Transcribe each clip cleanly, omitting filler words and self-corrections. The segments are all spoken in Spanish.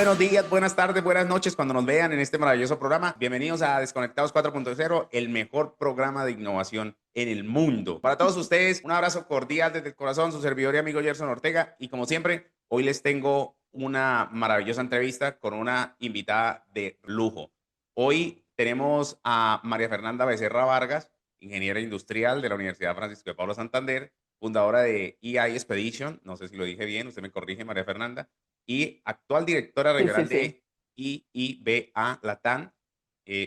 buenos días, buenas tardes, buenas noches cuando nos vean en este maravilloso programa. Bienvenidos a Desconectados 4.0, el mejor programa de innovación en el mundo. Para todos ustedes, un abrazo cordial desde el corazón, su servidor y amigo Gerson Ortega. Y como siempre, hoy les tengo una maravillosa entrevista con una invitada de lujo. Hoy tenemos a María Fernanda Becerra Vargas, ingeniera industrial de la Universidad Francisco de Pablo Santander, fundadora de EI Expedition. No sé si lo dije bien, usted me corrige, María Fernanda, y actual directora Sí, sí, regional sí. de IIBA Latam.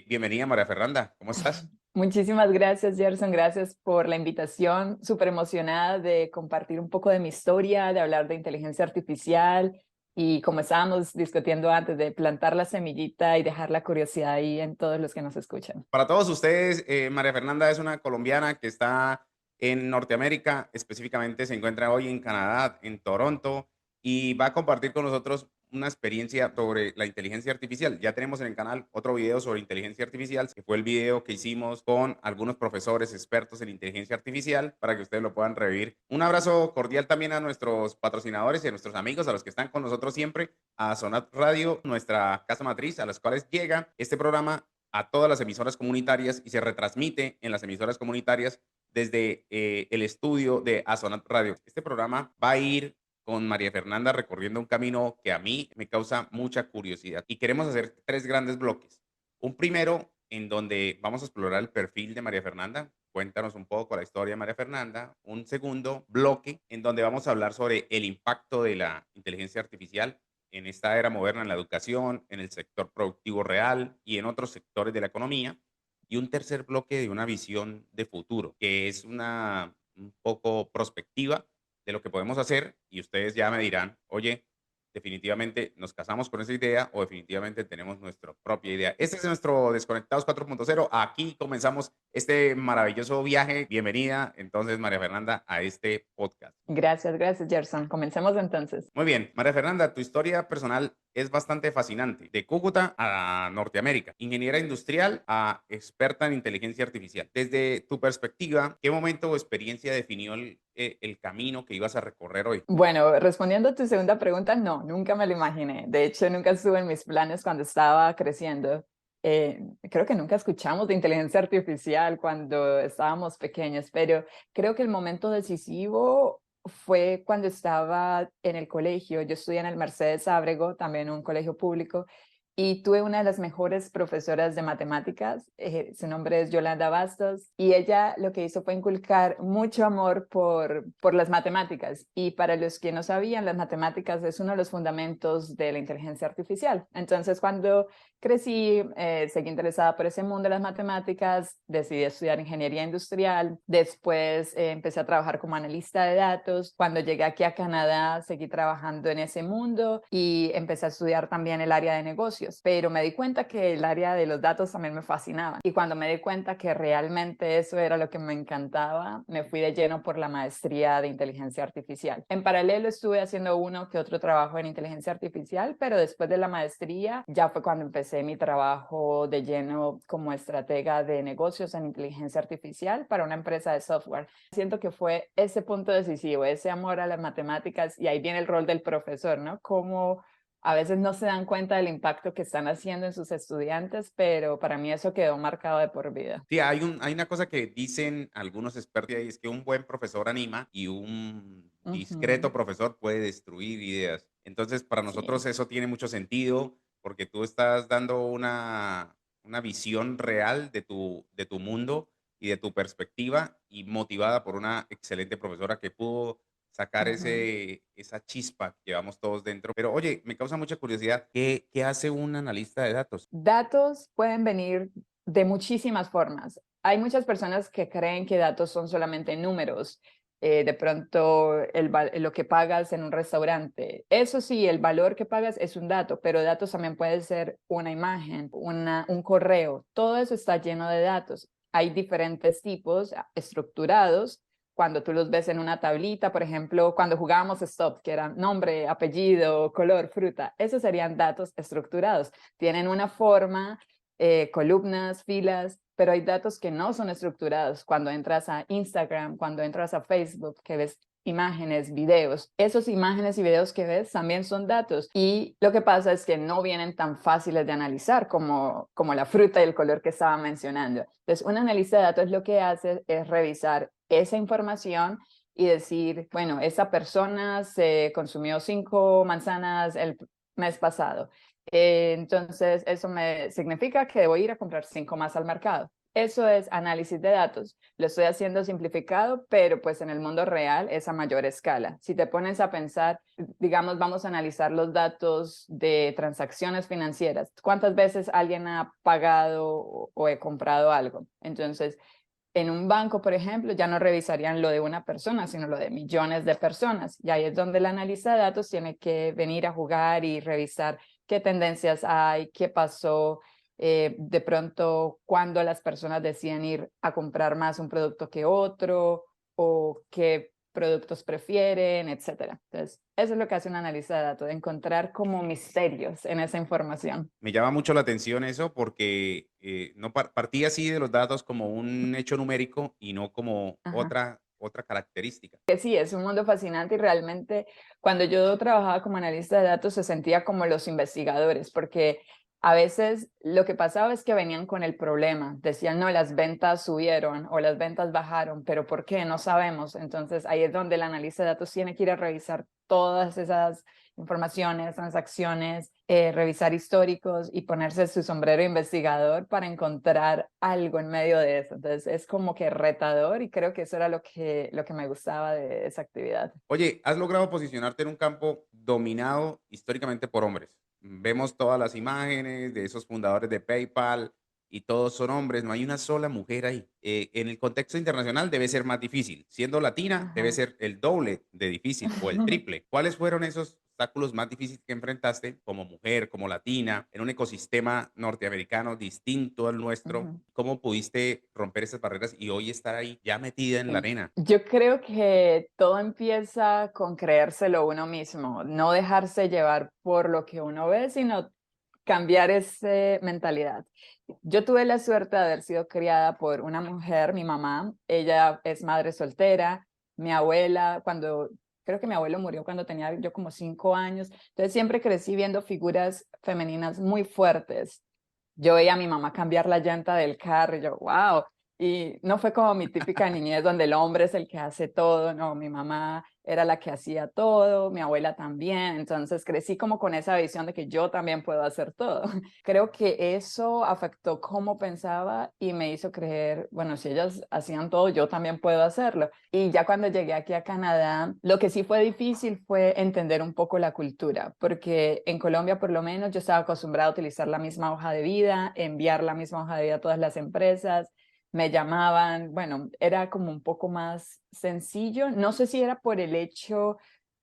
Bienvenida, María Fernanda, ¿cómo estás? Muchísimas gracias, Gerson. Gracias por la invitación. Súper emocionada de compartir un poco de mi historia, de hablar de inteligencia artificial y como estábamos discutiendo antes, de plantar la semillita y dejar la curiosidad ahí en todos los que nos escuchan. Para todos ustedes, María Fernanda es una colombiana que está en Norteamérica, específicamente se encuentra hoy en Canadá, en Toronto, y va a compartir con nosotros una experiencia sobre la inteligencia artificial. Ya tenemos en el canal otro video sobre inteligencia artificial, que fue el video que hicimos con algunos profesores expertos en inteligencia artificial para que ustedes lo puedan revivir. Un abrazo cordial también a nuestros patrocinadores y a nuestros amigos, a los que están con nosotros siempre, a Sonat Radio, nuestra casa matriz, a las cuales llega este programa a todas las emisoras comunitarias y se retransmite en las emisoras comunitarias desde el estudio de Azonat Radio. Este programa va a ir con María Fernanda recorriendo un camino que a mí me causa mucha curiosidad y queremos hacer tres grandes bloques. Un primero en donde vamos a explorar el perfil de María Fernanda. Cuéntanos un poco la historia de María Fernanda. Un segundo bloque en donde vamos a hablar sobre el impacto de la inteligencia artificial en esta era moderna en la educación, en el sector productivo real y en otros sectores de la economía. Y un tercer bloque de una visión de futuro, que es una un poco prospectiva de lo que podemos hacer y ustedes ya me dirán, oye, definitivamente nos casamos con esa idea o definitivamente tenemos nuestra propia idea. Este es nuestro Desconectados 4.0. Aquí comenzamos este maravilloso viaje. Bienvenida entonces, María Fernanda, a este podcast. Gracias, gracias, Gerson. Comencemos entonces. Muy bien, María Fernanda, tu historia personal es bastante fascinante. De Cúcuta a Norteamérica, ingeniera industrial a experta en inteligencia artificial. Desde tu perspectiva, ¿qué momento o experiencia definió el camino que ibas a recorrer hoy? Bueno, respondiendo a tu segunda pregunta, no, nunca me lo imaginé. De hecho, nunca estuve en mis planes cuando estaba creciendo. Creo que nunca escuchamos de inteligencia artificial cuando estábamos pequeños, pero creo que el momento decisivo fue cuando estaba en el colegio. Yo estudié en el Mercedes Ábrego, también un colegio público, y tuve una de las mejores profesoras de matemáticas. Su nombre es Yolanda Bastos, y ella lo que hizo fue inculcar mucho amor por las matemáticas. Y para los que no sabían, las matemáticas es uno de los fundamentos de la inteligencia artificial. Entonces, cuando crecí, seguí interesada por ese mundo de las matemáticas, decidí estudiar ingeniería industrial, después empecé a trabajar como analista de datos. Cuando llegué aquí a Canadá, seguí trabajando en ese mundo y empecé a estudiar también el área de negocios, pero me di cuenta que el área de los datos también me fascinaba. Y cuando me di cuenta que realmente eso era lo que me encantaba, me fui de lleno por la maestría de inteligencia artificial. En paralelo estuve haciendo uno que otro trabajo en inteligencia artificial, pero después de la maestría ya fue cuando empecé mi trabajo de lleno como estratega de negocios en inteligencia artificial para una empresa de software. Siento que fue ese punto decisivo, ese amor a las matemáticas, y ahí viene el rol del profesor, ¿no? Como a veces no se dan cuenta del impacto que están haciendo en sus estudiantes, pero para mí eso quedó marcado de por vida. Sí, hay una cosa que dicen algunos expertos y es que un buen profesor anima y un discreto Ujú. profesor puede destruir ideas. Entonces, para nosotros Sí. eso tiene mucho sentido porque tú estás dando una visión real de tu mundo y de tu perspectiva y motivada por una excelente profesora que pudo sacar Ujú. esa chispa que llevamos todos dentro. Pero oye, me causa mucha curiosidad, ¿qué hace un analista de datos? Datos pueden venir de muchísimas formas. Hay muchas personas que creen que datos son solamente números. De pronto, lo que pagas en un restaurante. Eso sí, el valor que pagas es un dato, pero datos también puede ser una imagen, un correo. Todo eso está lleno de datos. Hay diferentes tipos estructurados. Cuando tú los ves en una tablita, por ejemplo, cuando jugábamos Stop, que eran nombre, apellido, color, fruta, esos serían datos estructurados. Tienen una forma, columnas, filas, pero hay datos que no son estructurados. Cuando entras a Instagram, cuando entras a Facebook, que ves imágenes, videos. Esos imágenes y videos que ves también son datos. Y lo que pasa es que no vienen tan fáciles de analizar como la fruta y el color que estaba mencionando. Entonces, un analista de datos lo que hace es revisar esa información y decir, bueno, esa persona se consumió 5 manzanas el mes pasado. Entonces, eso me significa que debo ir a comprar 5 más al mercado. Eso es análisis de datos. Lo estoy haciendo simplificado, pero pues en el mundo real es a mayor escala. Si te pones a pensar, digamos, vamos a analizar los datos de transacciones financieras. ¿Cuántas veces alguien ha pagado o he comprado algo? Entonces, en un banco, por ejemplo, ya no revisarían lo de una persona, sino lo de millones de personas. Y ahí es donde el analista de datos tiene que venir a jugar y revisar qué tendencias hay, qué pasó, de pronto cuándo las personas deciden ir a comprar más un producto que otro o qué productos prefieren, etcétera. Entonces, eso es lo que hace un analista de datos, encontrar como misterios en esa información. Me llama mucho la atención eso porque no partía así de los datos como un hecho numérico y no como Ajá. otra característica. Que sí, es un mundo fascinante y realmente cuando yo trabajaba como analista de datos se sentía como los investigadores, porque a veces lo que pasaba es que venían con el problema, decían, no, las ventas subieron o las ventas bajaron, pero ¿por qué? No sabemos. Entonces ahí es donde el analista de datos tiene que ir a revisar todas esas informaciones, transacciones, revisar históricos y ponerse su sombrero investigador para encontrar algo en medio de eso. Entonces es como que retador y creo que eso era lo que me gustaba de esa actividad. Oye, has logrado posicionarte en un campo dominado históricamente por hombres. Vemos todas las imágenes de esos fundadores de PayPal y todos son hombres, no hay una sola mujer ahí. En el contexto internacional debe ser más difícil. Siendo latina, debe Ajá. ser el doble de difícil o el triple. ¿Cuáles fueron esos obstáculos más difíciles que enfrentaste como mujer, como latina, en un ecosistema norteamericano distinto al nuestro? Ujú. ¿Cómo pudiste romper esas barreras y hoy estar ahí ya metida en la Sí. arena? Yo creo que todo empieza con creérselo uno mismo, no dejarse llevar por lo que uno ve, sino cambiar esa mentalidad. Yo tuve la suerte de haber sido criada por una mujer, mi mamá, ella es madre soltera, mi abuela, creo que mi abuelo murió cuando tenía yo como 5 años, entonces siempre crecí viendo figuras femeninas muy fuertes. Yo veía a mi mamá cambiar la llanta del carro y yo, wow. Y no fue como mi típica niñez donde el hombre es el que hace todo, no, mi mamá era la que hacía todo, mi abuela también, entonces crecí como con esa visión de que yo también puedo hacer todo. Creo que eso afectó cómo pensaba y me hizo creer, bueno, si ellas hacían todo, yo también puedo hacerlo. Y ya cuando llegué aquí a Canadá, lo que sí fue difícil fue entender un poco la cultura, porque en Colombia por lo menos yo estaba acostumbrada a utilizar la misma hoja de vida, enviar la misma hoja de vida a todas las empresas, me llamaban, bueno, era como un poco más sencillo. No sé si era por el hecho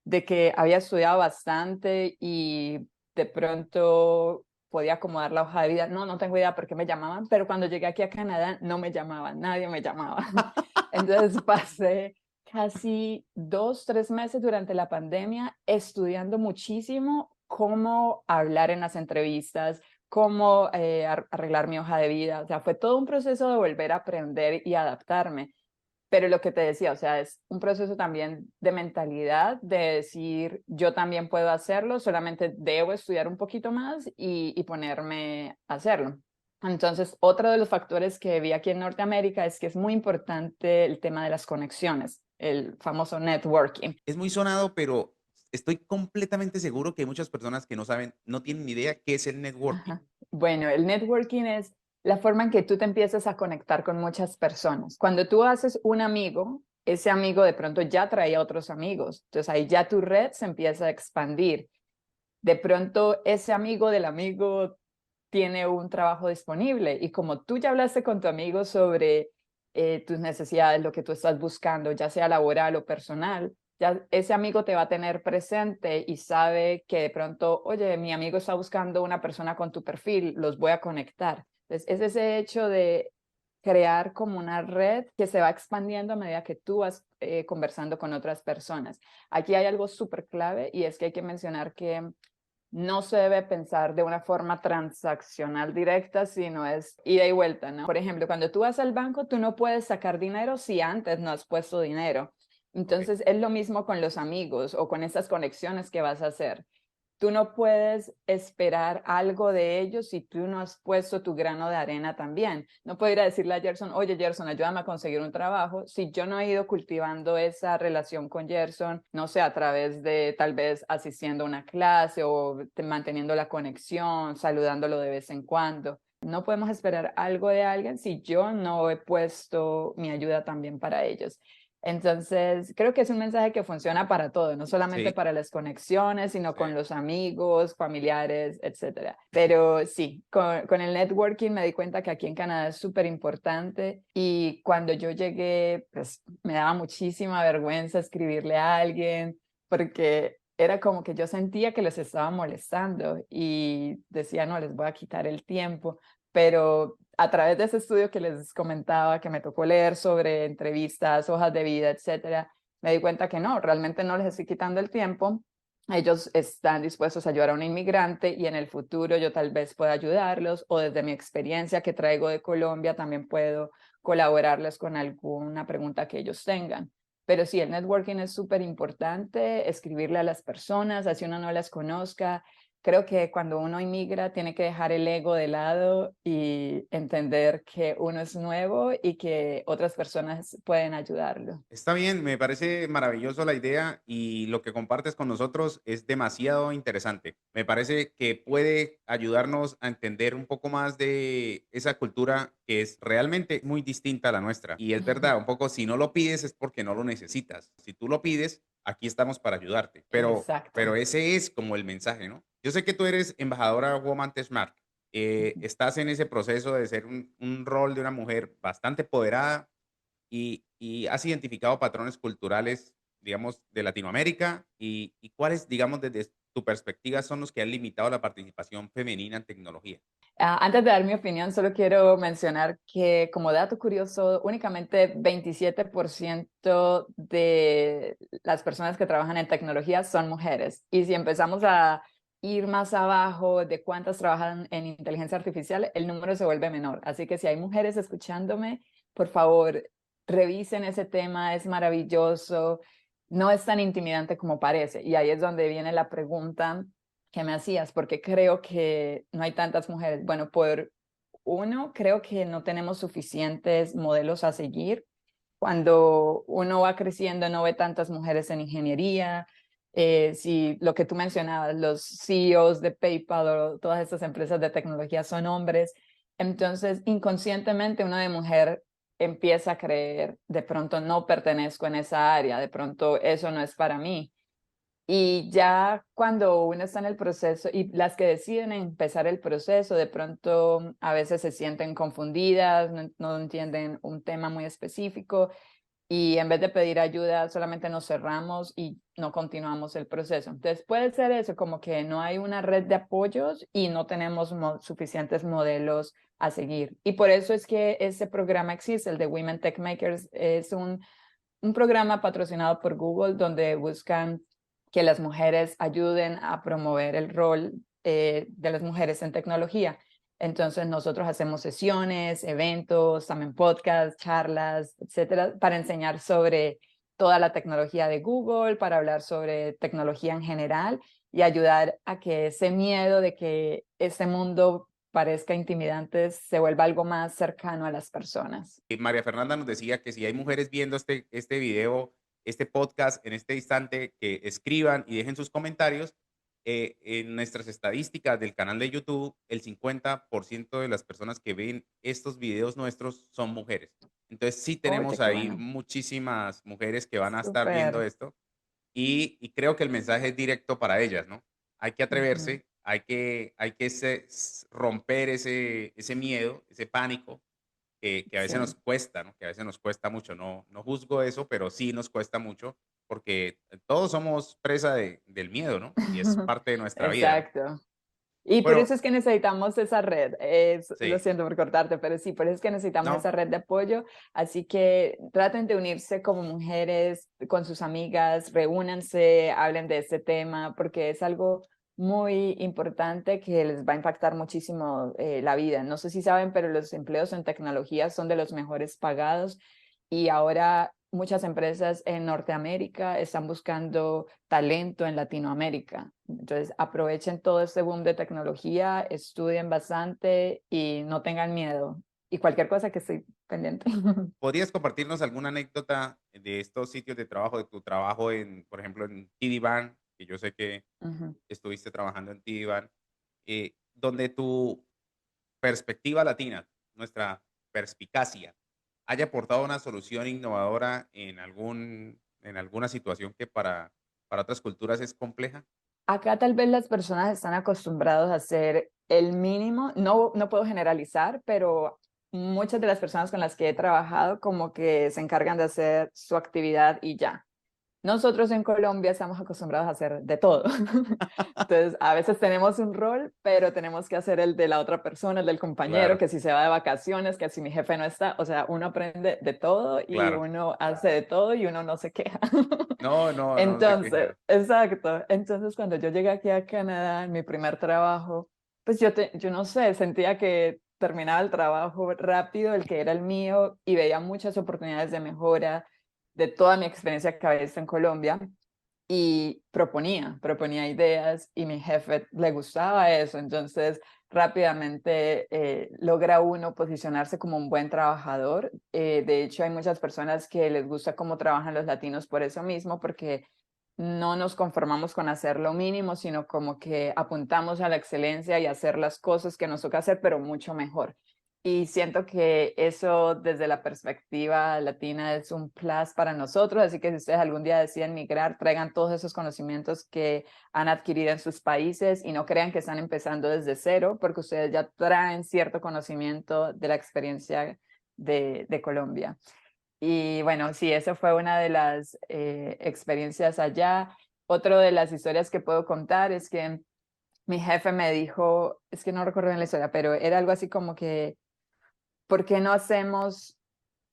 de que había estudiado bastante y de pronto podía acomodar la hoja de vida. No, no tengo idea por qué me llamaban, pero cuando llegué aquí a Canadá no me llamaban, nadie me llamaba. Entonces pasé casi 2, 3 meses durante la pandemia estudiando muchísimo cómo hablar en las entrevistas, cómo arreglar mi hoja de vida. O sea, fue todo un proceso de volver a aprender y adaptarme. Pero lo que te decía, o sea, es un proceso también de mentalidad, de decir, yo también puedo hacerlo, solamente debo estudiar un poquito más y ponerme a hacerlo. Entonces, otro de los factores que vi aquí en Norteamérica es que es muy importante el tema de las conexiones, el famoso networking. Es muy sonado, pero estoy completamente seguro que hay muchas personas que no saben, no tienen ni idea qué es el networking. Ajá. Bueno, el networking es la forma en que tú te empiezas a conectar con muchas personas. Cuando tú haces un amigo, ese amigo de pronto ya traía otros amigos. Entonces ahí ya tu red se empieza a expandir. De pronto ese amigo del amigo tiene un trabajo disponible y como tú ya hablaste con tu amigo sobre tus necesidades, lo que tú estás buscando, ya sea laboral o personal, ya ese amigo te va a tener presente y sabe que de pronto, oye, mi amigo está buscando una persona con tu perfil, los voy a conectar. Entonces, es ese hecho de crear como una red que se va expandiendo a medida que tú vas conversando con otras personas. Aquí hay algo súper clave y es que hay que mencionar que no se debe pensar de una forma transaccional directa, sino es ida y vuelta, ¿no? Por ejemplo, cuando tú vas al banco, tú no puedes sacar dinero si antes no has puesto dinero. Ok. Entonces, es lo mismo con los amigos o con esas conexiones que vas a hacer. Tú no puedes esperar algo de ellos si tú no has puesto tu grano de arena también. No puedo ir a decirle a Gerson, oye Gerson, ayúdame a conseguir un trabajo, si yo no he ido cultivando esa relación con Gerson, no sé, a través de tal vez asistiendo a una clase o manteniendo la conexión, saludándolo de vez en cuando. No podemos esperar algo de alguien si yo no he puesto mi ayuda también para ellos. Entonces, creo que es un mensaje que funciona para todo, no solamente Sí, para las conexiones, sino sí. con los amigos, familiares, etcétera. Pero sí, con el networking me di cuenta que aquí en Canadá es súper importante y cuando yo llegué, pues me daba muchísima vergüenza escribirle a alguien porque era como que yo sentía que les estaba molestando y decía, no, les voy a quitar el tiempo, pero a través de ese estudio que les comentaba, que me tocó leer sobre entrevistas, hojas de vida, etcétera, me di cuenta que no, realmente no les estoy quitando el tiempo. Ellos están dispuestos a ayudar a un inmigrante y en el futuro yo tal vez pueda ayudarlos o desde mi experiencia que traigo de Colombia también puedo colaborarles con alguna pregunta que ellos tengan. Pero sí, el networking es súper importante, escribirle a las personas, así uno no las conozca. Creo que cuando uno inmigra tiene que dejar el ego de lado y entender que uno es nuevo y que otras personas pueden ayudarlo. Está bien, me parece maravilloso la idea y lo que compartes con nosotros es demasiado interesante. Me parece que puede ayudarnos a entender un poco más de esa cultura que es realmente muy distinta a la nuestra. Y es verdad, un poco si no lo pides es porque no lo necesitas. Si tú lo pides, aquí estamos para ayudarte. Pero Exacto. ese es como el mensaje, ¿no? Yo sé que tú eres embajadora Woman Smart. Estás en ese proceso de ser un rol de una mujer bastante empoderada y has identificado patrones culturales, digamos, de Latinoamérica y cuáles, digamos, desde tu perspectiva son los que han limitado la participación femenina en tecnología. Antes de dar mi opinión, solo quiero mencionar que como dato curioso, únicamente 27% de las personas que trabajan en tecnología son mujeres. Y si empezamos a ir más abajo de cuántas trabajan en inteligencia artificial, el número se vuelve menor. Así que si hay mujeres escuchándome, por favor, revisen ese tema, es maravilloso, no es tan intimidante como parece. Y ahí es donde viene la pregunta que me hacías, porque creo que no hay tantas mujeres. Bueno, por uno, creo que no tenemos suficientes modelos a seguir. Cuando uno va creciendo, no ve tantas mujeres en ingeniería. Si lo que tú mencionabas, los CEOs de PayPal o todas estas empresas de tecnología son hombres, entonces inconscientemente uno de mujer empieza a creer, de pronto no pertenezco en esa área, de pronto eso no es para mí. Y ya cuando uno está en el proceso y las que deciden empezar el proceso, de pronto a veces se sienten confundidas, no entienden un tema muy específico y en vez de pedir ayuda solamente nos cerramos y no continuamos el proceso. Entonces puede ser eso, como que no hay una red de apoyos y no tenemos suficientes modelos a seguir. Y por eso es que ese programa existe, el de Women Tech Makers, es un programa patrocinado por Google donde buscan que las mujeres ayuden a promover el rol de las mujeres en tecnología. Entonces nosotros hacemos sesiones, eventos, también podcasts, charlas, etcétera, para enseñar sobre toda la tecnología de Google, para hablar sobre tecnología en general y ayudar a que ese miedo de que este mundo parezca intimidante se vuelva algo más cercano a las personas. María Fernanda nos decía que si hay mujeres viendo este video, este podcast en este instante, que escriban y dejen sus comentarios. En nuestras estadísticas del canal de YouTube, el 50% de las personas que ven estos videos nuestros son mujeres. Entonces sí Oye, tenemos qué ahí bueno. muchísimas mujeres que van a estar viendo Súper. esto y creo que el mensaje es directo para ellas, ¿no? Hay que Ujú. atreverse, romper ese miedo, ese pánico que a veces nos Sí, cuesta, ¿no? Que a veces nos cuesta mucho. No juzgo eso, pero sí nos cuesta mucho porque todos somos presa del miedo, ¿no? Y es parte de nuestra vida, ¿no? exacto. Y por Bueno, eso es que necesitamos esa red. Lo sí, siento por cortarte, pero sí, por eso es que necesitamos no, esa red de apoyo. Así que traten de unirse como mujeres con sus amigas, reúnanse, hablen de este tema, porque es algo muy importante que les va a impactar muchísimo la vida. No sé si saben, pero los empleos en tecnología son de los mejores pagados y ahora muchas empresas en Norteamérica están buscando talento en Latinoamérica. Entonces, aprovechen todo este boom de tecnología, estudien bastante y no tengan miedo. Y cualquier cosa que estoy pendiente. ¿Podrías compartirnos alguna anécdota de estos sitios de trabajo, de tu trabajo en, por ejemplo, en TD que yo sé que Ujú. estuviste trabajando en TD donde tu perspectiva latina, nuestra perspicacia, haya aportado una solución innovadora en alguna situación que para otras culturas es compleja? Acá tal vez las personas están acostumbrados a hacer el mínimo, no puedo generalizar, pero muchas de las personas con las que he trabajado como que se encargan de hacer su actividad y ya. Nosotros en Colombia estamos acostumbrados a hacer de todo. Entonces, a veces tenemos un rol, pero tenemos que hacer el de la otra persona, el del compañero, Claro, que si se va de vacaciones, que si mi jefe no está, o sea, uno aprende de todo y claro. uno hace de todo y uno no se queja. No, no, no se Entonces, queja. exacto. Entonces, cuando yo llegué aquí a Canadá, en mi primer trabajo, pues yo no sé, sentía que terminaba el trabajo rápido, el que era el mío, y veía muchas oportunidades de mejora de toda mi experiencia que había visto en Colombia y proponía ideas y mi jefe le gustaba eso, entonces rápidamente logra uno posicionarse como un buen trabajador. De hecho, hay muchas personas que les gusta cómo trabajan los latinos por eso mismo, porque no nos conformamos con hacer lo mínimo, sino como que apuntamos a la excelencia y hacer las cosas que nos toca hacer, pero mucho mejor. Y siento que eso desde la perspectiva latina es un plus para nosotros, así que si ustedes algún día deciden migrar, traigan todos esos conocimientos que han adquirido en sus países y no crean que están empezando desde cero, porque ustedes ya traen cierto conocimiento de la experiencia de Colombia. Y bueno, sí, eso fue una de las experiencias allá. Otra de las historias que puedo contar es que mi jefe me dijo, es que no recuerdo bien la historia, pero era algo así como que ¿por qué no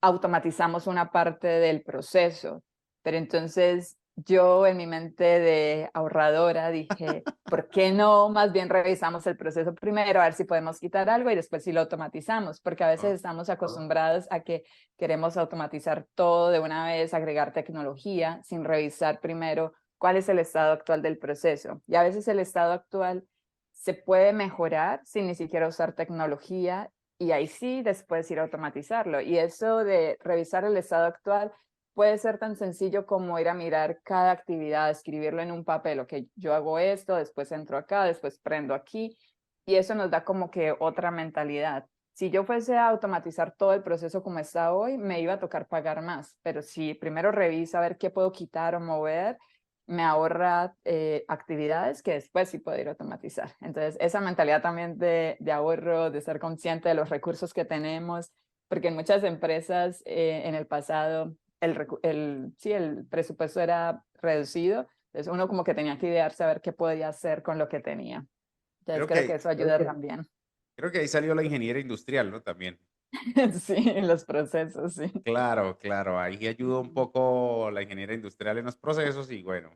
automatizamos una parte del proceso? Pero entonces yo en mi mente de ahorradora dije, ¿por qué no más bien revisamos el proceso primero, a ver si podemos quitar algo y después sí lo automatizamos? Porque a veces Oh, estamos acostumbrados a que queremos automatizar todo de una vez, agregar tecnología sin revisar primero cuál es el estado actual del proceso. Y a veces el estado actual se puede mejorar sin ni siquiera usar tecnología y ahí sí después ir a automatizarlo. Y eso de revisar el estado actual puede ser tan sencillo como ir a mirar cada actividad, escribirlo en un papel, ok, yo hago esto, después entro acá, después prendo aquí, y eso nos da como que otra mentalidad. Si yo fuese a automatizar todo el proceso como está hoy, me iba a tocar pagar más, pero si primero revisa a ver qué puedo quitar o mover, me ahorra actividades que después sí puedo ir a automatizar. Entonces, esa mentalidad también de ahorro, de ser consciente de los recursos que tenemos, porque en muchas empresas en el pasado sí, el presupuesto era reducido, entonces uno como que tenía que idear saber qué podía hacer con lo que tenía. Entonces, creo creo que que eso ayuda también. creo que ahí salió la ingeniería industrial, ¿no? También. Sí, en los procesos, sí. Claro, claro, ahí ayuda un poco la ingeniería industrial en los procesos y bueno,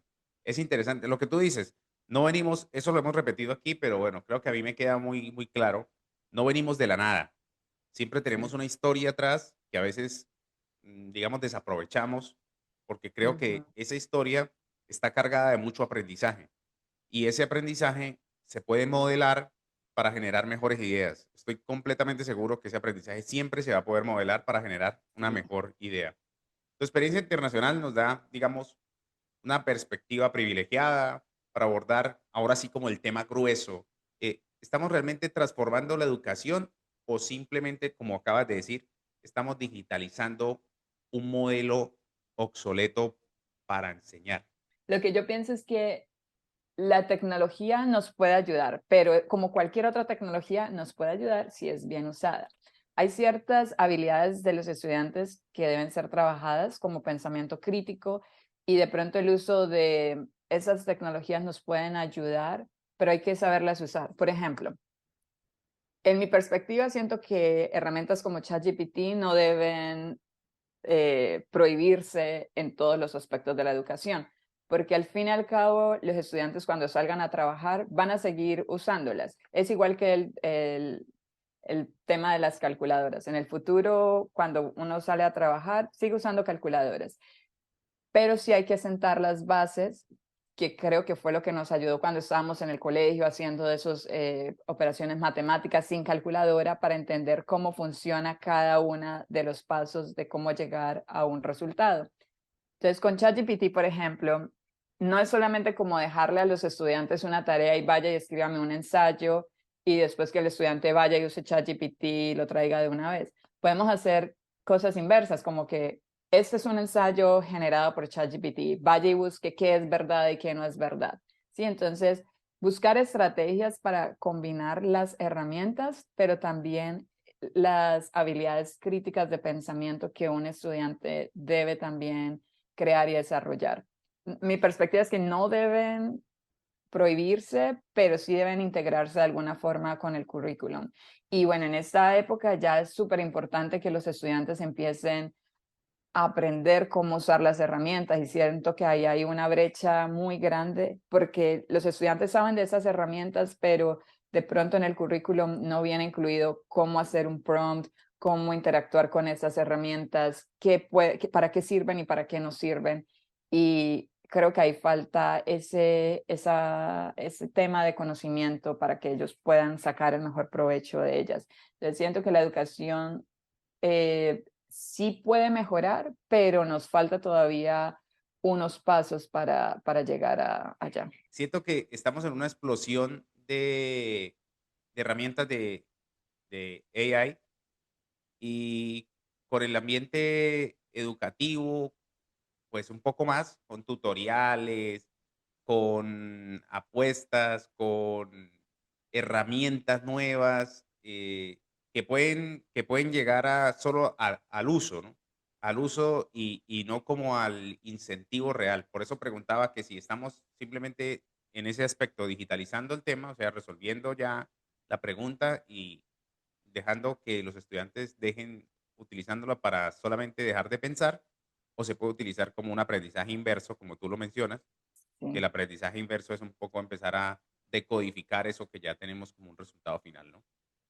es interesante. Lo que tú dices, no venimos, eso lo hemos repetido aquí, pero bueno, creo que a mí me queda muy, muy claro, no venimos de la nada. Siempre tenemos Sí. una historia atrás que a veces, digamos, desaprovechamos, porque creo Ujú. que esa historia está cargada de mucho aprendizaje y ese aprendizaje se puede modelar para generar mejores ideas. Estoy completamente seguro que ese aprendizaje siempre se va a poder modelar para generar una Sí. mejor idea. Tu experiencia internacional nos da, digamos, una perspectiva privilegiada para abordar ahora sí como el tema grueso. ¿Estamos realmente transformando la educación o simplemente, como acabas de decir, estamos digitalizando un modelo obsoleto para enseñar? Lo que yo pienso es que la tecnología nos puede ayudar, pero como cualquier otra tecnología nos puede ayudar si es bien usada. Hay ciertas habilidades de los estudiantes que deben ser trabajadas, como pensamiento crítico, y de pronto el uso de esas tecnologías nos pueden ayudar, pero hay que saberlas usar. Por ejemplo, en mi perspectiva, siento que herramientas como ChatGPT no deben prohibirse en todos los aspectos de la educación, porque al fin y al cabo los estudiantes cuando salgan a trabajar van a seguir usándolas. Es igual que el tema de las calculadoras. En el futuro, cuando uno sale a trabajar, sigue usando calculadoras, pero sí hay que sentar las bases, que creo que fue lo que nos ayudó cuando estábamos en el colegio haciendo de esas operaciones matemáticas sin calculadora para entender cómo funciona cada uno de los pasos de cómo llegar a un resultado. Entonces, con ChatGPT, por ejemplo, no es solamente como dejarle a los estudiantes una tarea y vaya y escríbame un ensayo y después que el estudiante vaya y use ChatGPT y lo traiga de una vez. Podemos hacer cosas inversas, como que este es un ensayo generado por ChatGPT, vaya y busque qué es verdad y qué no es verdad. ¿Sí? Entonces, buscar estrategias para combinar las herramientas, pero también las habilidades críticas de pensamiento que un estudiante debe también crear y desarrollar. Mi perspectiva es que no deben prohibirse, pero sí deben integrarse de alguna forma con el currículum. Y bueno, en esta época ya es súper importante que los estudiantes empiecen a aprender cómo usar las herramientas y siento que ahí hay una brecha muy grande porque los estudiantes saben de esas herramientas, pero de pronto en el currículum no viene incluido cómo hacer un prompt, cómo interactuar con esas herramientas, para qué sirven y para qué no sirven. Y creo que ahí falta ese tema de conocimiento para que ellos puedan sacar el mejor provecho de ellas. Entonces, siento que la educación sí puede mejorar, pero nos falta todavía unos pasos para llegar allá. Siento que estamos en una explosión de herramientas de AI y por el ambiente educativo, pues un poco más, con tutoriales, con apuestas, con herramientas nuevas, que pueden llegar a solo al uso, ¿no? Al uso y no como al incentivo real. Por eso preguntaba que si estamos simplemente en ese aspecto digitalizando el tema, o sea, resolviendo ya la pregunta y dejando que los estudiantes dejen utilizándola para solamente dejar de pensar, o se puede utilizar como un aprendizaje inverso, como tú lo mencionas, que Sí. el aprendizaje inverso es un poco empezar a decodificar eso que ya tenemos como un resultado final, ¿no?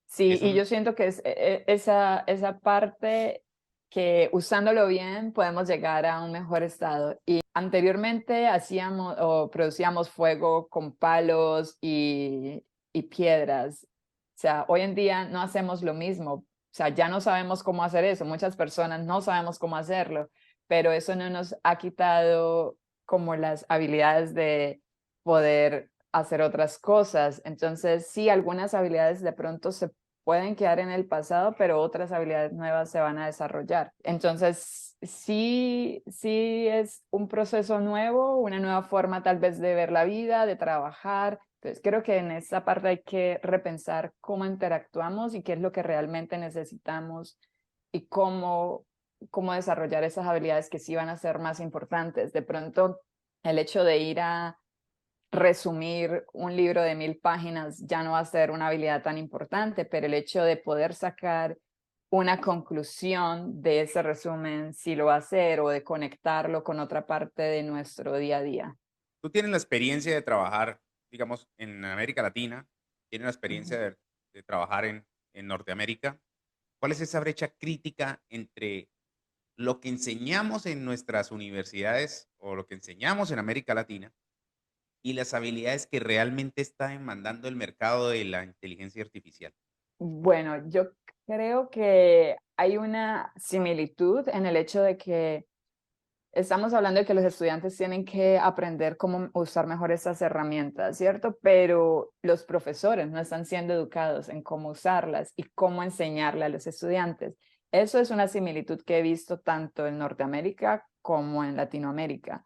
Sí, Es y yo un siento que es esa parte que usándolo bien podemos llegar a un mejor estado. Y anteriormente hacíamos o producíamos fuego con palos y piedras. O sea, hoy en día no hacemos lo mismo. O sea, ya no sabemos cómo hacer eso. Muchas personas no sabemos cómo hacerlo, pero eso no nos ha quitado como las habilidades de poder hacer otras cosas. Entonces, sí, algunas habilidades de pronto se pueden quedar en el pasado, pero otras habilidades nuevas se van a desarrollar. Entonces, sí es un proceso nuevo, una nueva forma tal vez de ver la vida, de trabajar. Entonces, creo que en esa parte hay que repensar cómo interactuamos y qué es lo que realmente necesitamos y cómo desarrollar esas habilidades que sí van a ser más importantes. De pronto, el hecho de ir a resumir un libro de 1000 páginas ya no va a ser una habilidad tan importante, pero el hecho de poder sacar una conclusión de ese resumen sí lo va a hacer o de conectarlo con otra parte de nuestro día a día. Tú tienes la experiencia de trabajar, digamos, en América Latina, tienes la Ujú. experiencia de trabajar en Norteamérica. ¿Cuál es esa brecha crítica entre lo que enseñamos en nuestras universidades o lo que enseñamos en América Latina y las habilidades que realmente está demandando el mercado de la inteligencia artificial? Bueno, yo creo que hay una similitud en el hecho de que estamos hablando de que los estudiantes tienen que aprender cómo usar mejor estas herramientas, ¿cierto? Pero los profesores no están siendo educados en cómo usarlas y cómo enseñarle a los estudiantes. Eso es una similitud que he visto tanto en Norteamérica como en Latinoamérica.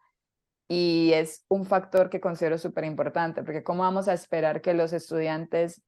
Y es un factor que considero súper importante, porque ¿cómo vamos a esperar que los estudiantes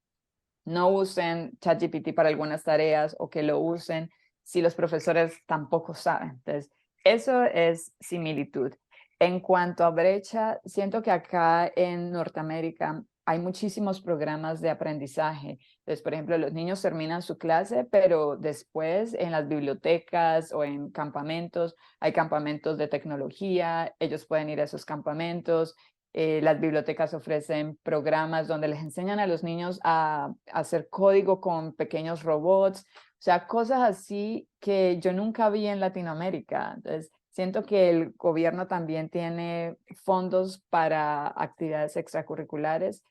no usen ChatGPT para algunas tareas o que lo usen si los profesores tampoco saben? Entonces, eso es similitud. En cuanto a brecha, siento que acá en Norteamérica hay muchísimos programas de aprendizaje. Entonces, por ejemplo, los niños terminan su clase, pero después en las bibliotecas o en campamentos, hay campamentos de tecnología, ellos pueden ir a esos campamentos, Las bibliotecas ofrecen programas donde les enseñan a los niños a hacer código con pequeños robots, o sea, cosas así que yo nunca vi en Latinoamérica. Entonces, siento que el gobierno también tiene fondos para actividades extracurriculares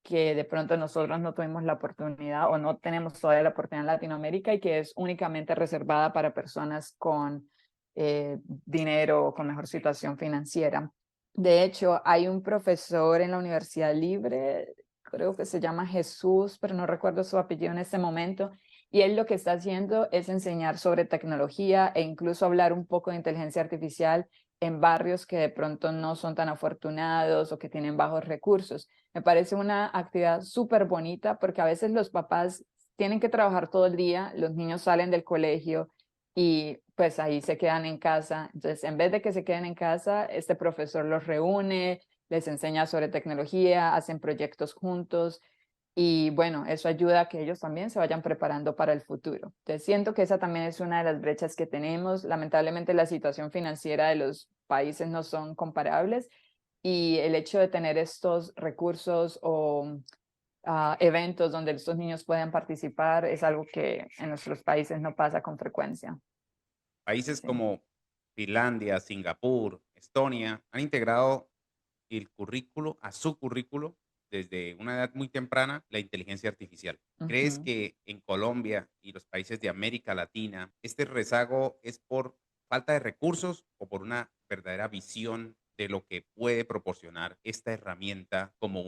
que de pronto nosotros no tuvimos la oportunidad o no tenemos todavía la oportunidad en Latinoamérica y que es únicamente reservada para personas con dinero o con mejor situación financiera. De hecho, hay un profesor en la Universidad Libre, creo que se llama Jesús, pero no recuerdo su apellido en este momento, y él lo que está haciendo es enseñar sobre tecnología e incluso hablar un poco de inteligencia artificial en barrios que de pronto no son tan afortunados o que tienen bajos recursos. Me parece una actividad súper bonita porque a veces los papás tienen que trabajar todo el día, los niños salen del colegio y pues ahí se quedan en casa. Entonces, en vez de que se queden en casa, este profesor los reúne, les enseña sobre tecnología, hacen proyectos juntos y bueno, eso ayuda a que ellos también se vayan preparando para el futuro. Entonces, siento que esa también es una de las brechas que tenemos. Lamentablemente, la situación financiera de los países no son comparables y el hecho de tener estos recursos o eventos donde estos niños puedan participar es algo que en nuestros países no pasa con frecuencia. Países Sí. como Finlandia, Singapur, Estonia han integrado el currículo a su currículo desde una edad muy temprana la inteligencia artificial. ¿Crees Ujú. que en Colombia y los países de América Latina este rezago es por falta de recursos o por una verdadera visión de lo que puede proporcionar esta herramienta como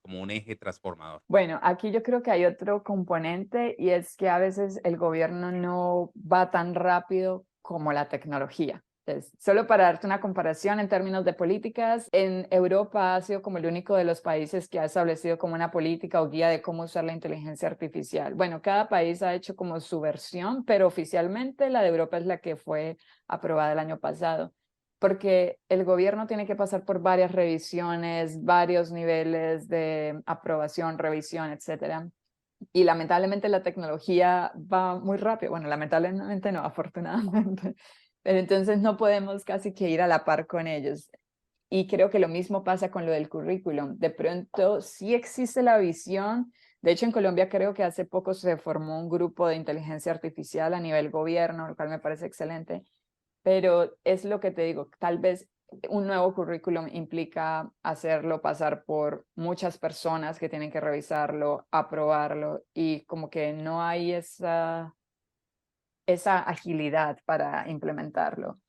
como un eje transformador? Bueno, aquí yo creo que hay otro componente y es que a veces el gobierno no va tan rápido como la tecnología. Entonces, solo para darte una comparación en términos de políticas, en Europa ha sido como el único de los países que ha establecido como una política o guía de cómo usar la inteligencia artificial. Bueno, cada país ha hecho como su versión, pero oficialmente la de Europa es la que fue aprobada el año pasado porque el gobierno tiene que pasar por varias revisiones, varios niveles de aprobación, revisión, etcétera. Y lamentablemente la tecnología va muy rápido. Bueno, lamentablemente no, afortunadamente. Pero entonces no podemos casi que ir a la par con ellos. Y creo que lo mismo pasa con lo del currículum. De pronto sí existe la visión. De hecho, en Colombia creo que hace poco se formó un grupo de inteligencia artificial a nivel gobierno, lo cual me parece excelente, pero es lo que te digo, tal vez un nuevo currículum implica hacerlo pasar por muchas personas que tienen que revisarlo, aprobarlo y como que no hay esa agilidad para implementarlo.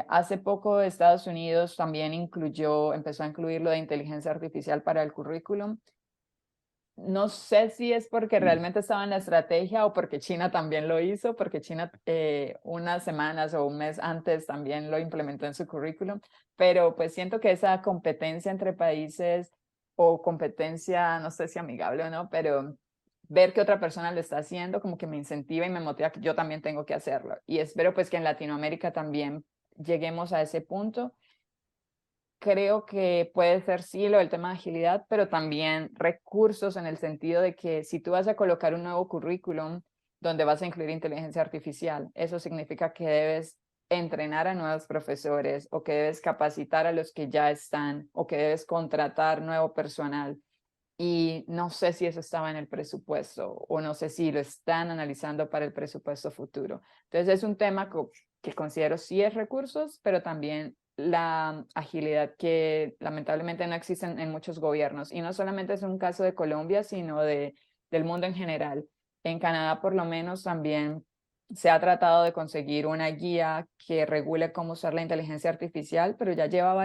Hace poco Estados Unidos también empezó a incluir lo de inteligencia artificial para el currículum. No sé si es porque realmente estaba en la estrategia o porque China también lo hizo, porque China unas semanas o un mes antes también lo implementó en su currículum, pero pues siento que esa competencia entre países o competencia, no sé si amigable o no, pero ver que otra persona lo está haciendo como que me incentiva y me motiva que yo también tengo que hacerlo. Y espero pues que en Latinoamérica también lleguemos a ese punto. Creo que puede ser sí lo del tema de agilidad, pero también recursos en el sentido de que si tú vas a colocar un nuevo currículum donde vas a incluir inteligencia artificial, eso significa que debes entrenar a nuevos profesores o que debes capacitar a los que ya están o que debes contratar nuevo personal. Y no sé si eso estaba en el presupuesto o no sé si lo están analizando para el presupuesto futuro. Entonces es un tema que considero sí es recursos, pero también la agilidad que lamentablemente no existe en muchos gobiernos. Y no solamente es un caso de Colombia, sino del mundo en general. En Canadá, por lo menos, también se ha tratado de conseguir una guía que regule cómo usar la inteligencia artificial, pero ya lleva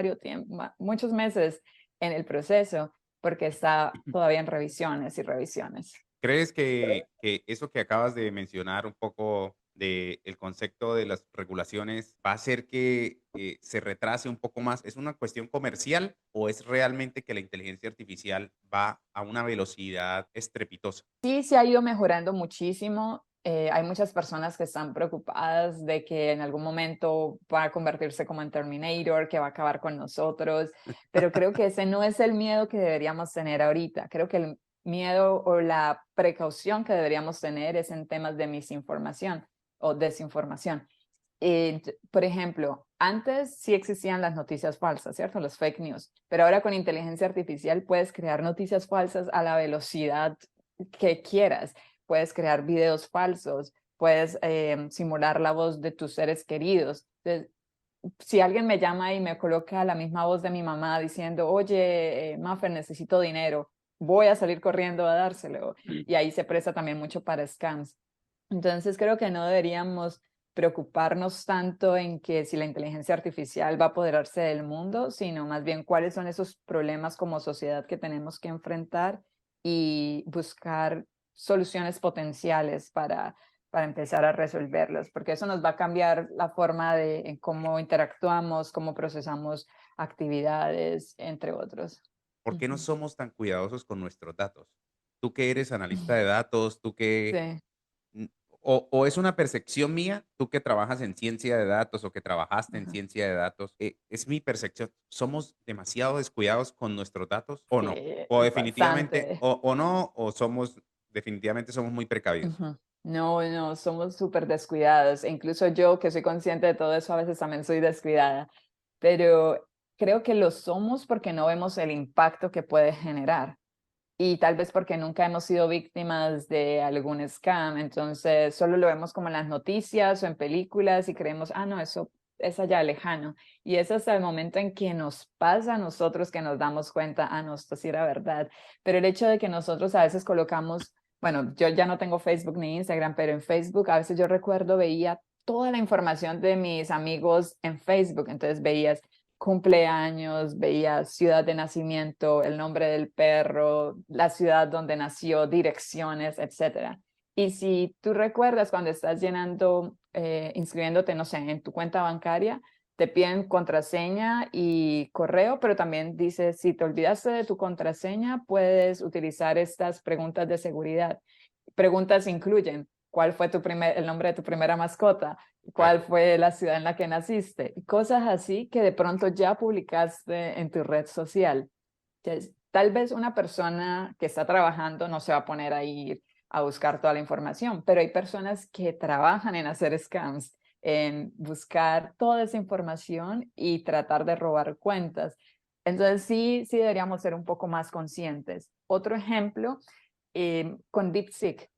muchos meses en el proceso porque está todavía en revisiones y revisiones. ¿Crees que eso que acabas de mencionar un poco del concepto de las regulaciones va a hacer que se retrase un poco más? ¿Es una cuestión comercial o es realmente que la inteligencia artificial va a una velocidad estrepitosa? Sí, se ha ido mejorando muchísimo. Hay muchas personas que están preocupadas de que en algún momento va a convertirse como en Terminator, que va a acabar con nosotros, pero creo que ese no es el miedo que deberíamos tener ahorita. Creo que el miedo o la precaución que deberíamos tener es en temas de misinformación o desinformación. Por ejemplo, Antes sí existían las noticias falsas, ¿cierto? Los fake news, pero ahora con inteligencia artificial puedes crear noticias falsas a la velocidad que quieras. Puedes crear videos falsos, puedes simular la voz de tus seres queridos. Entonces, si alguien me llama y me coloca la misma voz de mi mamá diciendo, oye, Mafer, necesito dinero, voy a salir corriendo a dárselo. Y ahí se presta también mucho para scams. Entonces creo que no deberíamos preocuparnos tanto en que si la inteligencia artificial va a apoderarse del mundo, sino más bien cuáles son esos problemas como sociedad que tenemos que enfrentar y buscar soluciones potenciales para empezar a resolverlos, porque eso nos va a cambiar la forma de en cómo interactuamos, cómo procesamos actividades, entre otros. ¿Por qué no Ujú. somos tan cuidadosos con nuestros datos? Tú que eres analista de datos, tú que Sí. Mm, o es una percepción mía, tú que trabajas en ciencia de datos o que trabajaste en Ajá. ciencia de datos, ¿es mi percepción? ¿Somos demasiado descuidados con nuestros datos o no? Sí, O definitivamente, bastante. o no, o somos, definitivamente somos muy precavidos. Ujú. No, no, somos súper descuidados. E incluso yo, que soy consciente de todo eso, a veces también soy descuidada. Pero creo que lo somos porque no vemos el impacto que puede generar. Y tal vez porque nunca hemos sido víctimas de algún scam. Entonces, solo lo vemos como en las noticias o en películas y creemos, ah, no, eso es allá lejano. Y es hasta el momento en que nos pasa a nosotros que nos damos cuenta, ah, no, esto sí era verdad. Pero el hecho de que nosotros a veces colocamos, bueno, yo ya no tengo Facebook ni Instagram, pero en Facebook a veces yo recuerdo, veía toda la información de mis amigos en Facebook. Entonces veías cumpleaños, veías ciudad de nacimiento, el nombre del perro, la ciudad donde nació, direcciones, etcétera. Y si tú recuerdas cuando estás llenando, inscribiéndote, no sé, en tu cuenta bancaria, te piden contraseña y correo, pero también dice, si te olvidaste de tu contraseña, puedes utilizar estas preguntas de seguridad. Preguntas incluyen, ¿cuál fue el nombre de tu primera mascota? ¿Cuál Correcto. fue la ciudad en la que naciste? Cosas así que de pronto ya publicaste en tu red social. Entonces, tal vez una persona que está trabajando no se va a poner a ir a buscar toda la información, pero hay personas que trabajan en hacer scams, en buscar toda esa información y tratar de robar cuentas. Entonces, sí deberíamos ser un poco más conscientes. Otro ejemplo, con DeepSeek.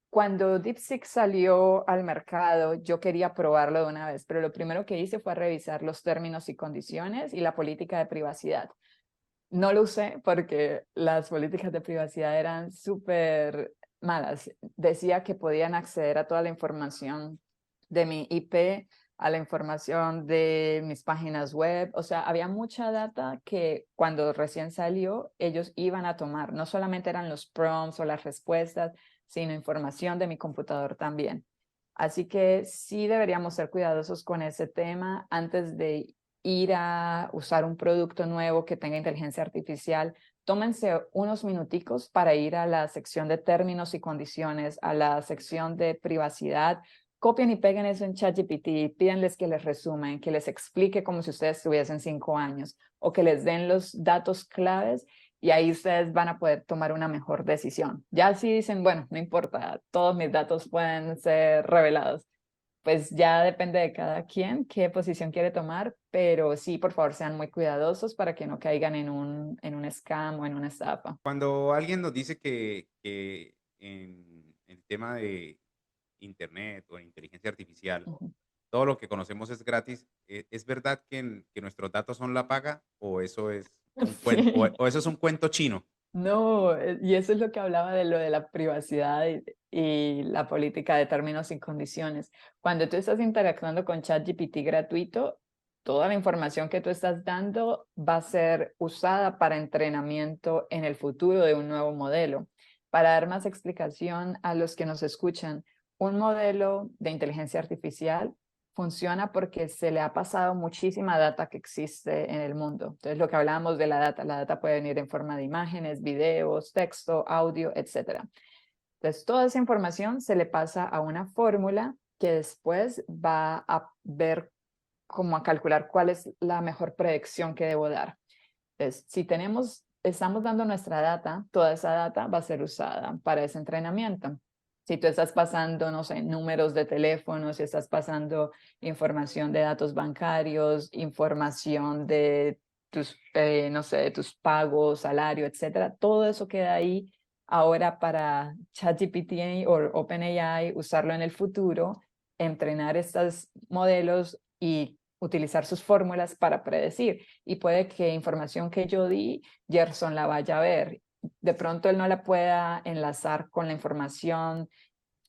Cuando DeepSeek salió al mercado, yo quería probarlo de una vez, pero lo primero que hice fue revisar los términos y condiciones y la política de privacidad. No lo usé porque las políticas de privacidad eran súper malas. Decía que podían acceder a toda la información de mi IP, a la información de mis páginas web. O sea, había mucha data que cuando recién salió, ellos iban a tomar. No solamente eran los prompts o las respuestas, sino información de mi computador también. Así que sí deberíamos ser cuidadosos con ese tema antes de ir a usar un producto nuevo que tenga inteligencia artificial. Tómense unos minuticos para ir a la sección de términos y condiciones, a la sección de privacidad. Copien y peguen eso en ChatGPT, pídanles que les resumen, que les explique como si ustedes tuviesen 5 años o que les den los datos claves y ahí ustedes van a poder tomar una mejor decisión. Ya si dicen, bueno, no importa, todos mis datos pueden ser revelados, pues ya depende de cada quien qué posición quiere tomar, pero sí, por favor, sean muy cuidadosos para que no caigan en un scam o en una estafa. Cuando alguien nos dice que en el tema de internet o inteligencia artificial, Ujú. todo lo que conocemos es gratis, ¿es verdad que nuestros datos son la paga o eso es un cuento, Sí. o eso es un cuento chino? No, y eso es lo que hablaba de lo de la privacidad y la política de términos y condiciones. Cuando tú estás interactuando con ChatGPT gratuito, toda la información que tú estás dando va a ser usada para entrenamiento en el futuro de un nuevo modelo. Para dar más explicación a los que nos escuchan, un modelo de inteligencia artificial funciona porque se le ha pasado muchísima data que existe en el mundo. Entonces, lo que hablábamos de la data puede venir en forma de imágenes, videos, texto, audio, etcétera. Entonces, toda esa información se le pasa a una fórmula que después va a ver cómo a calcular cuál es la mejor predicción que debo dar. Entonces, si estamos dando nuestra data, toda esa data va a ser usada para ese entrenamiento. Si tú estás pasando, no sé, números de teléfono, si estás pasando información de datos bancarios, información de tus, no sé, de tus pagos, salario, etcétera, todo eso queda ahí ahora para ChatGPT o OpenAI, usarlo en el futuro, entrenar estos modelos y utilizar sus fórmulas para predecir. Y puede que información que yo di, Gerson la vaya a ver. De pronto él no la pueda enlazar con la información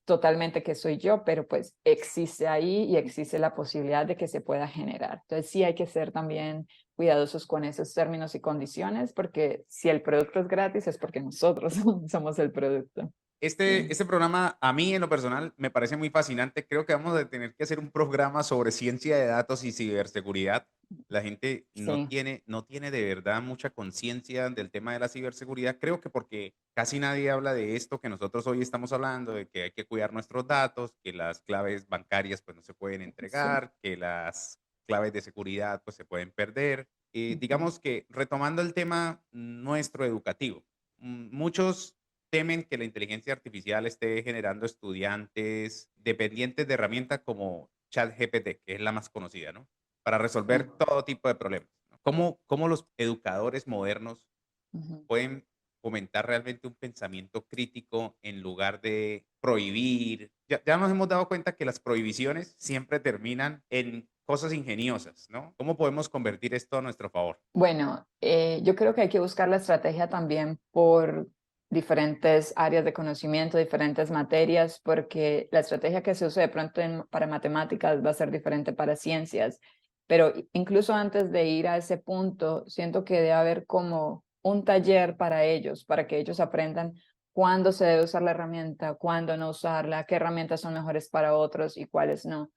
totalmente que soy yo, pero pues existe ahí y existe la posibilidad de que se pueda generar. Entonces sí hay que ser también cuidadosos con esos términos y condiciones, porque si el producto es gratis es porque nosotros somos el producto. Sí, Este programa, a mí en lo personal, me parece muy fascinante. Creo que vamos a tener que hacer un programa sobre ciencia de datos y ciberseguridad. La gente sí, no tiene de verdad mucha conciencia del tema de la ciberseguridad. Creo que porque casi nadie habla de esto que nosotros hoy estamos hablando, de que hay que cuidar nuestros datos, que las claves bancarias pues no se pueden sí. entregar, que las claves de seguridad pues se pueden perder. Ujú. Digamos que retomando el tema nuestro educativo, muchos temen que la inteligencia artificial esté generando estudiantes dependientes de herramientas como ChatGPT, que es la más conocida, ¿no? Para resolver Sí. todo tipo de problemas, ¿no? ¿Cómo los educadores modernos Ujú. pueden fomentar realmente un pensamiento crítico en lugar de prohibir? Ya nos hemos dado cuenta que las prohibiciones siempre terminan en cosas ingeniosas, ¿no? ¿Cómo podemos convertir esto a nuestro favor? Bueno, yo creo que hay que buscar la estrategia también por diferentes áreas de conocimiento, diferentes materias, porque la estrategia que se usa de pronto para matemáticas va a ser diferente para ciencias. Pero incluso antes de ir a ese punto, siento que debe haber como un taller para ellos, para que ellos aprendan cuándo se debe usar la herramienta, cuándo no usarla, qué herramientas son mejores para otros y cuáles no,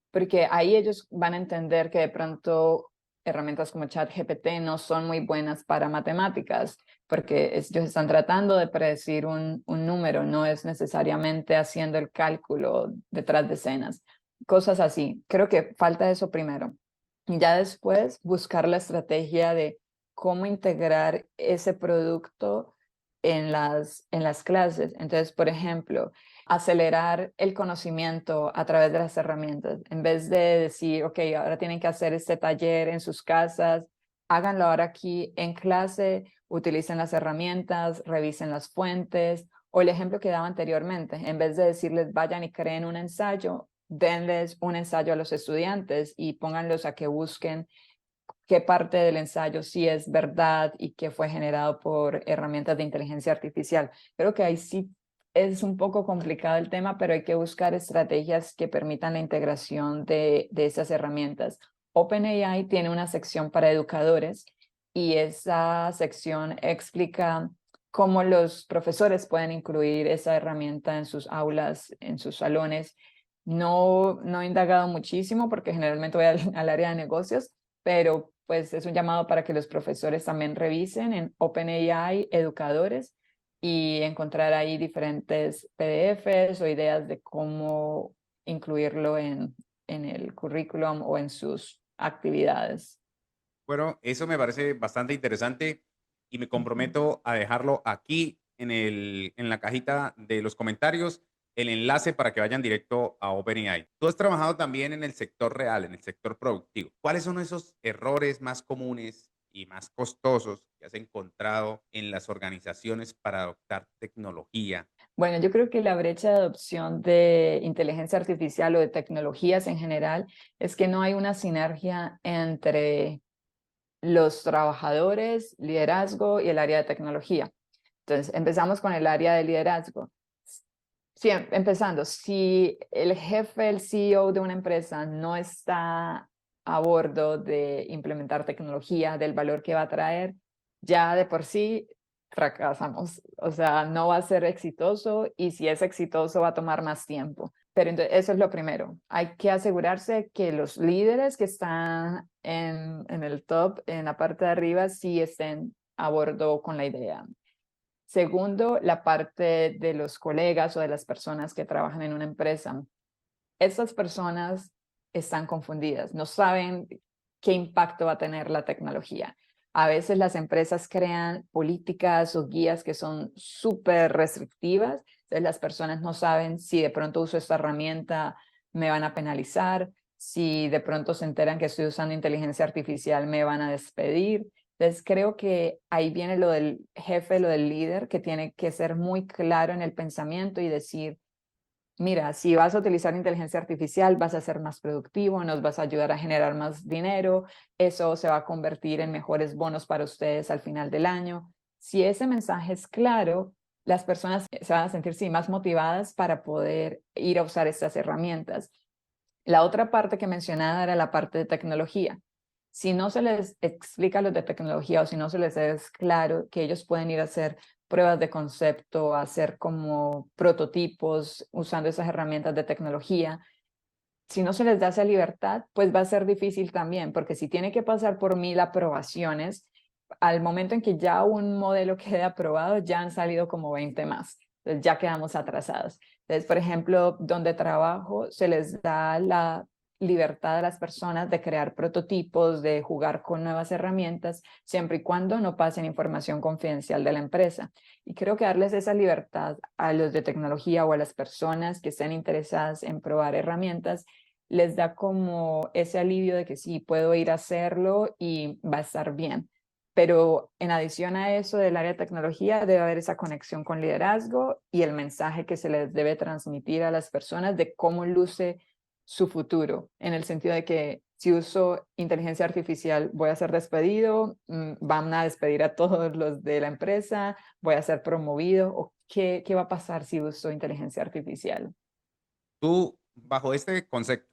porque ahí ellos van a entender que de pronto herramientas como ChatGPT no son muy buenas para matemáticas, porque ellos están tratando de predecir un número, no es necesariamente haciendo el cálculo detrás de escenas, cosas así. Creo que falta eso primero. Y ya después buscar la estrategia de cómo integrar ese producto en las clases. Entonces, por ejemplo, acelerar el conocimiento a través de las herramientas. En vez de decir, ok, ahora tienen que hacer este taller en sus casas, háganlo ahora aquí en clase, utilicen las herramientas, revisen las fuentes. O el ejemplo que daba anteriormente, en vez de decirles vayan y creen un ensayo, denles un ensayo a los estudiantes y pónganlos a que busquen qué parte del ensayo sí es verdad y qué fue generado por herramientas de inteligencia artificial. Creo que ahí sí es un poco complicado el tema, pero hay que buscar estrategias que permitan la integración de esas herramientas. OpenAI tiene una sección para educadores y esa sección explica cómo los profesores pueden incluir esa herramienta en sus aulas, en sus salones. No he indagado muchísimo porque generalmente voy al área de negocios, pero pues es un llamado para que los profesores también revisen en OpenAI Educadores y encontrar ahí diferentes PDFs o ideas de cómo incluirlo en el currículum o en sus actividades. Bueno, eso me parece bastante interesante y me Ujú. comprometo a dejarlo aquí en la cajita de los comentarios, el enlace para que vayan directo a OpenAI. Tú has trabajado también en el sector real, en el sector productivo. ¿Cuáles son esos errores más comunes y más costosos que has encontrado en las organizaciones para adoptar tecnología? Bueno, yo creo que la brecha de adopción de inteligencia artificial o de tecnologías en general es que no hay una sinergia entre los trabajadores, liderazgo y el área de tecnología. Entonces, empezamos con el área de liderazgo. Sí, empezando, si el jefe, el CEO de una empresa no está a bordo de implementar tecnología del valor que va a traer, ya de por sí fracasamos. O sea, no va a ser exitoso y si es exitoso va a tomar más tiempo. Pero entonces, eso es lo primero. Hay que asegurarse que los líderes que están en el top, en la parte de arriba, sí estén a bordo con la idea. Segundo, la parte de los colegas o de las personas que trabajan en una empresa. Estas personas están confundidas, no saben qué impacto va a tener la tecnología. A veces las empresas crean políticas o guías que son súper restrictivas Entonces las personas no saben si de pronto uso esta herramienta, me van a penalizar, si de pronto se enteran que estoy usando inteligencia artificial, me van a despedir. Entonces creo que ahí viene lo del jefe, lo del líder, que tiene que ser muy claro en el pensamiento y decir, mira, si vas a utilizar inteligencia artificial, vas a ser más productivo, nos vas a ayudar a generar más dinero, eso se va a convertir en mejores bonos para ustedes al final del año. Si ese mensaje es claro, las personas se van a sentir sí, más motivadas para poder ir a usar estas herramientas. La otra parte que mencionaba era la parte de tecnología. Si no se les explica lo de tecnología o si no se les es claro que ellos pueden ir a hacer pruebas de concepto, hacer como prototipos usando esas herramientas de tecnología, si no se les da esa libertad, pues va a ser difícil también, porque si tiene que pasar por 1000 aprobaciones, al momento en que ya un modelo quede aprobado, ya han salido como 20 más. Entonces ya quedamos atrasados. Entonces, por ejemplo, donde trabajo, se les da la libertad a las personas de crear prototipos, de jugar con nuevas herramientas, siempre y cuando no pasen información confidencial de la empresa. Y creo que darles esa libertad a los de tecnología o a las personas que estén interesadas en probar herramientas, les da como ese alivio de que sí, puedo ir a hacerlo y va a estar bien. Pero en adición a eso del área de tecnología, debe haber esa conexión con liderazgo y el mensaje que se les debe transmitir a las personas de cómo luce su futuro, en el sentido de que si uso inteligencia artificial voy a ser despedido, van a despedir a todos los de la empresa, voy a ser promovido, o qué va a pasar si uso inteligencia artificial. Tú, bajo este concepto,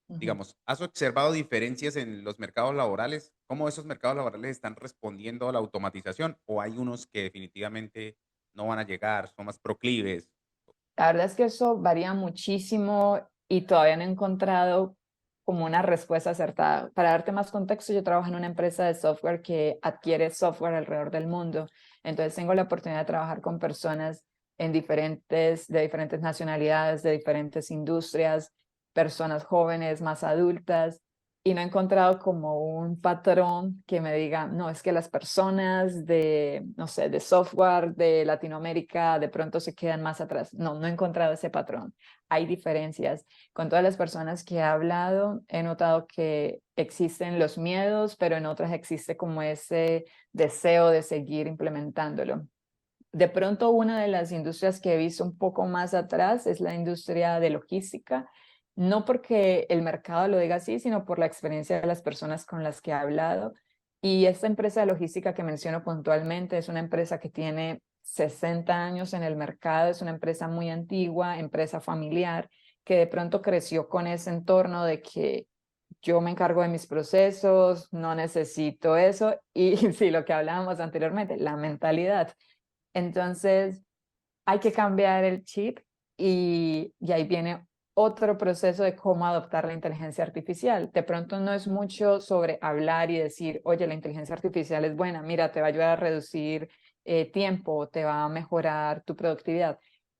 Ujú. digamos, ¿has observado diferencias en los mercados laborales? ¿Cómo esos mercados laborales están respondiendo a la automatización? ¿O hay unos que definitivamente no van a llegar, son más proclives? La verdad es que eso varía muchísimo y todavía no he encontrado como una respuesta acertada. Para darte más contexto, yo trabajo en una empresa de software que adquiere software alrededor del mundo. Entonces tengo la oportunidad de trabajar con personas de diferentes nacionalidades, de diferentes industrias, personas jóvenes, más adultas, y no he encontrado como un patrón que me diga, no, es que las personas de, no sé, de software de Latinoamérica de pronto se quedan más atrás. No, no he encontrado ese patrón. Hay diferencias. Con todas las personas que he hablado, he notado que existen los miedos, pero en otras existe como ese deseo de seguir implementándolo. De pronto, una de las industrias que he visto un poco más atrás es la industria de logística, no porque el mercado lo diga así, sino por la experiencia de las personas con las que he hablado. Y esta empresa de logística que menciono puntualmente es una empresa que tiene 60 años en el mercado, es una empresa muy antigua, empresa familiar, que de pronto creció con ese entorno de que yo me encargo de mis procesos, no necesito eso. Y sí, lo que hablábamos anteriormente, la mentalidad. Entonces, hay que cambiar el chip y ahí viene otro proceso de cómo adoptar la inteligencia artificial. De pronto no es mucho sobre hablar y decir, oye, la inteligencia artificial es buena, mira, te va a ayudar a reducir tiempo, te va a mejorar tu productividad.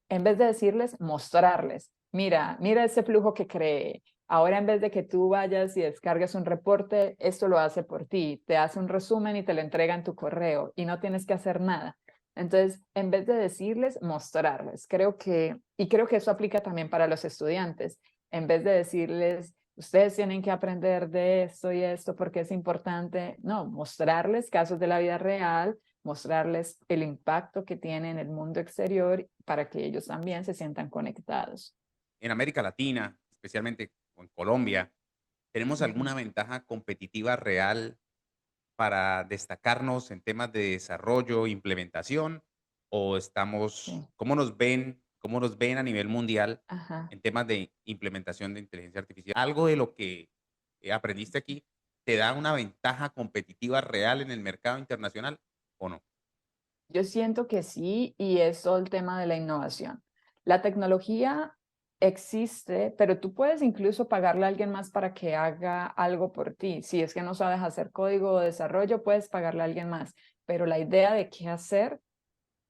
En vez de decirles, mostrarles, mira ese flujo que creé. Ahora en vez de que tú vayas y descargues un reporte, esto lo hace por ti, te hace un resumen y te lo entrega en tu correo y no tienes que hacer nada. Entonces, en vez de decirles, mostrarles. Creo que eso aplica también para los estudiantes. En vez de decirles, ustedes tienen que aprender de esto y esto porque es importante, no, mostrarles casos de la vida real, mostrarles el impacto que tiene en el mundo exterior para que ellos también se sientan conectados. En América Latina, especialmente o en Colombia, ¿tenemos Ujú. alguna ventaja competitiva real para destacarnos en temas de desarrollo, implementación? ¿O Sí. estamos, cómo nos ven a nivel mundial Ajá. en temas de implementación de inteligencia artificial? ¿Algo de lo que aprendiste aquí te da una ventaja competitiva real en el mercado internacional o no? Yo siento que sí, y es todo el tema de la innovación. La tecnología existe, pero tú puedes incluso pagarle a alguien más para que haga algo por ti. Si es que no sabes hacer código o desarrollo, puedes pagarle a alguien más. Pero la idea de qué hacer,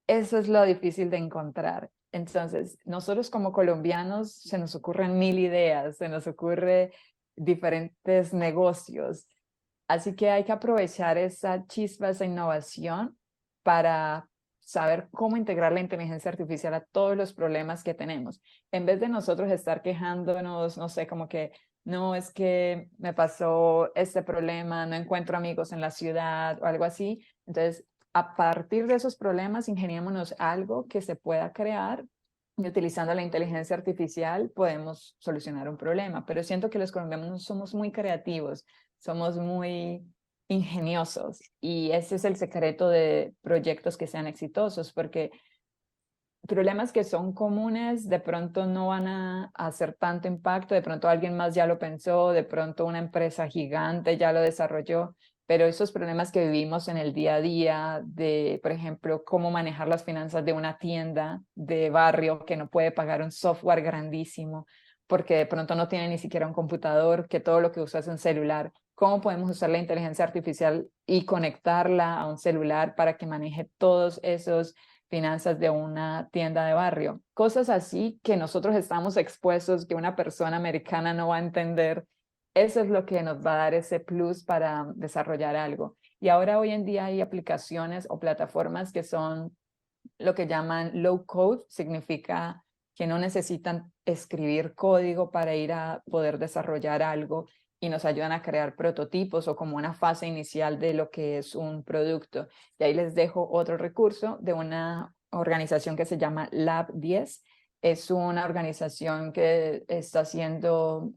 eso es lo difícil de encontrar. Entonces, nosotros como colombianos se nos ocurren 1000 ideas, se nos ocurre diferentes negocios. Así que hay que aprovechar esa chispa, esa innovación para saber cómo integrar la inteligencia artificial a todos los problemas que tenemos. En vez de nosotros estar quejándonos, no sé, como que no es que me pasó este problema, no encuentro amigos en la ciudad o algo así. Entonces, a partir de esos problemas, ingeniémonos algo que se pueda crear y utilizando la inteligencia artificial podemos solucionar un problema. Pero siento que los colombianos somos muy creativos, somos muy ingeniosos y ese es el secreto de proyectos que sean exitosos, porque problemas que son comunes de pronto no van a hacer tanto impacto, de pronto alguien más ya lo pensó, de pronto una empresa gigante ya lo desarrolló, pero esos problemas que vivimos en el día a día de, por ejemplo, cómo manejar las finanzas de una tienda de barrio que no puede pagar un software grandísimo porque de pronto no tiene ni siquiera un computador, que todo lo que usa es un celular. ¿Cómo podemos usar la inteligencia artificial y conectarla a un celular para que maneje todos esos finanzas de una tienda de barrio? Cosas así que nosotros estamos expuestos, que una persona americana no va a entender. Eso es lo que nos va a dar ese plus para desarrollar algo. Y ahora hoy en día hay aplicaciones o plataformas que son lo que llaman low code, significa que no necesitan escribir código para ir a poder desarrollar algo y nos ayudan a crear prototipos o como una fase inicial de lo que es un producto. Y ahí les dejo otro recurso de una organización que se llama Lab 10. Es una organización que está siendo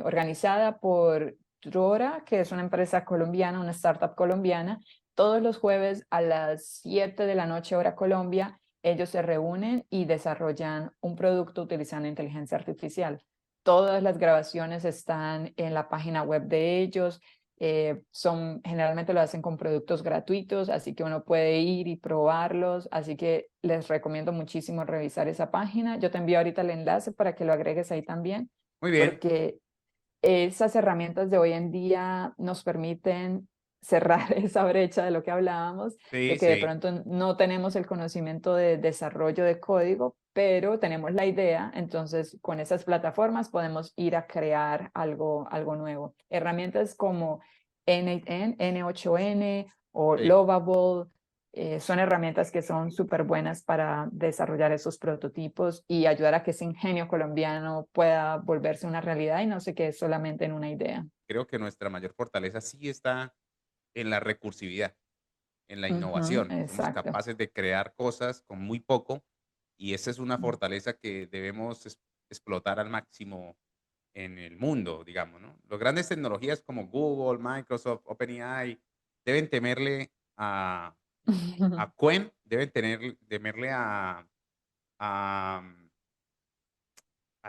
organizada por Drora, que es una empresa colombiana, una startup colombiana. Todos los jueves a las 7 de la noche hora Colombia, ellos se reúnen y desarrollan un producto utilizando inteligencia artificial. Todas las grabaciones están en la página web de ellos. Generalmente lo hacen con productos gratuitos, así que uno puede ir y probarlos. Así que les recomiendo muchísimo revisar esa página. Yo te envío ahorita el enlace para que lo agregues ahí también, Muy bien. porque esas herramientas de hoy en día nos permiten cerrar esa brecha de lo que hablábamos, de Sí, que de sí. pronto no tenemos el conocimiento de desarrollo de código, pero tenemos la idea, entonces con esas plataformas podemos ir a crear algo nuevo. Herramientas como N8N o Sí. Lovable, son herramientas que son súper buenas para desarrollar esos prototipos y ayudar a que ese ingenio colombiano pueda volverse una realidad y no se quede solamente en una idea. Creo que nuestra mayor fortaleza sí está en la recursividad, en la Ujú, innovación. Somos exacto. capaces de crear cosas con muy poco y esa es una fortaleza que debemos explotar al máximo en el mundo, digamos, ¿no? Las grandes tecnologías como Google, Microsoft, OpenAI deben temerle a Quen, deben temerle a, a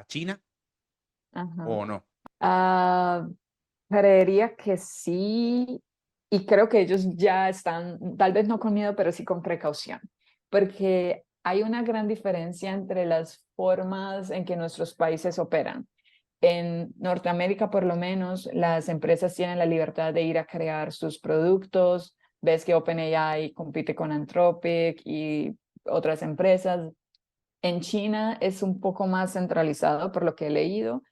China Ajá. o no. Ah, creería que sí, y creo que ellos ya están, tal vez no con miedo, pero sí con precaución, porque hay una gran diferencia entre las formas en que nuestros países operan. En Norteamérica, por lo menos, las empresas tienen la libertad de ir a crear sus productos. Ves que OpenAI compite con Anthropic y otras empresas. En China es un poco más centralizado, por lo que he leído.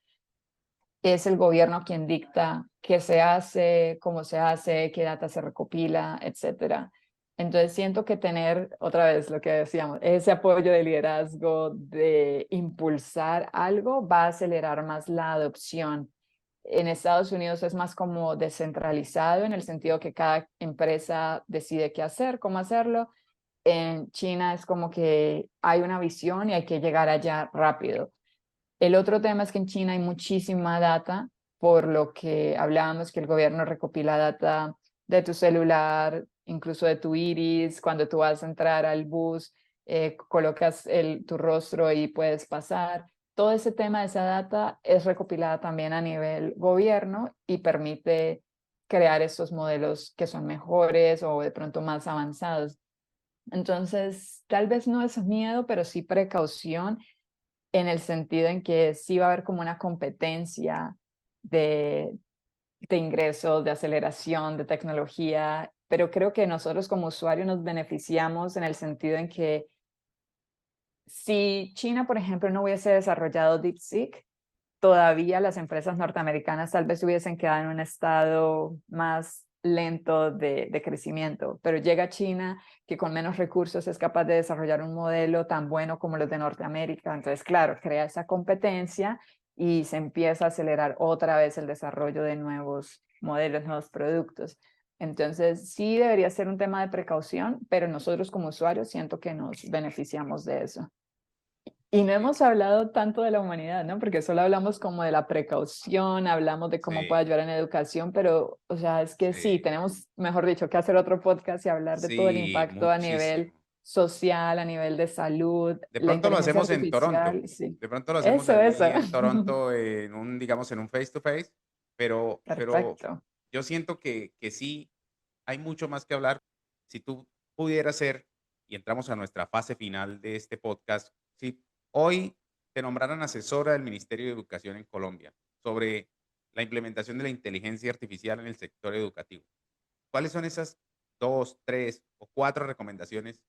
Es el gobierno quien dicta qué se hace, cómo se hace, qué data se recopila, etcétera. Entonces siento que tener, otra vez lo que decíamos, ese apoyo de liderazgo, de impulsar algo, va a acelerar más la adopción. En Estados Unidos es más como descentralizado en el sentido que cada empresa decide qué hacer, cómo hacerlo. En China es como que hay una visión y hay que llegar allá rápido. El otro tema es que en China hay muchísima data, por lo que hablábamos que el gobierno recopila data de tu celular, incluso de tu iris, cuando tú vas a entrar al bus, colocas tu rostro y puedes pasar. Todo ese tema de esa data es recopilada también a nivel gobierno y permite crear estos modelos que son mejores o de pronto más avanzados. Entonces, tal vez no es miedo, pero sí precaución en el sentido en que sí va a haber como una competencia de, de ingresos, de aceleración, de tecnología, pero creo que nosotros como usuarios nos beneficiamos en el sentido en que si China, por ejemplo, no hubiese desarrollado DeepSeek, todavía las empresas norteamericanas tal vez hubiesen quedado en un estado más lento de crecimiento, pero llega China, que con menos recursos es capaz de desarrollar un modelo tan bueno como los de Norteamérica. Entonces, claro, crea esa competencia y se empieza a acelerar otra vez el desarrollo de nuevos modelos, nuevos productos. Entonces, sí debería ser un tema de precaución, pero nosotros como usuarios siento que nos beneficiamos de eso. Y no Sí, hemos hablado tanto de la humanidad, ¿no? Porque solo hablamos como de la precaución, hablamos de cómo puede sí, ayudar en educación, pero, o sea, es que sí, sí, tenemos, mejor dicho, que hacer otro podcast y hablar de todo el sí, impacto a nivel muchísimo. social, a nivel de salud, De la pronto lo inteligencia hacemos en Toronto. artificial, sí. De pronto lo hacemos Eso. allí en Toronto, digamos, en un face to face, pero Perfecto. yo siento que sí hay mucho más que hablar. Si tú pudieras ser, y entramos a nuestra fase final de este podcast, si hoy te nombraran asesora del Ministerio de Educación en Colombia sobre la implementación de la inteligencia artificial en el sector educativo, ¿cuáles son esas 2, 3 o 4 recomendaciones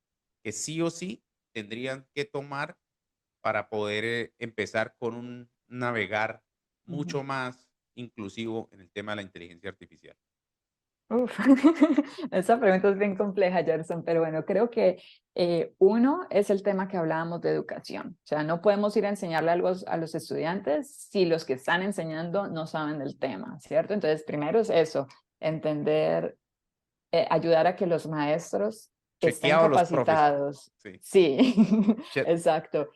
que sí o sí tendrían que tomar para poder, empezar con un navegar Ujú. mucho más inclusivo en el tema de la inteligencia artificial? Uf, esa pregunta es bien compleja, Gerson, pero bueno, creo que uno es el tema que hablábamos de educación. O sea, no podemos ir a enseñarle algo a los estudiantes si los que están enseñando no saben del tema, ¿cierto? Entonces, primero es eso, entender, ayudar a que los maestros estén Chequeado los profes. capacitados. Sí. Sí, Che exacto.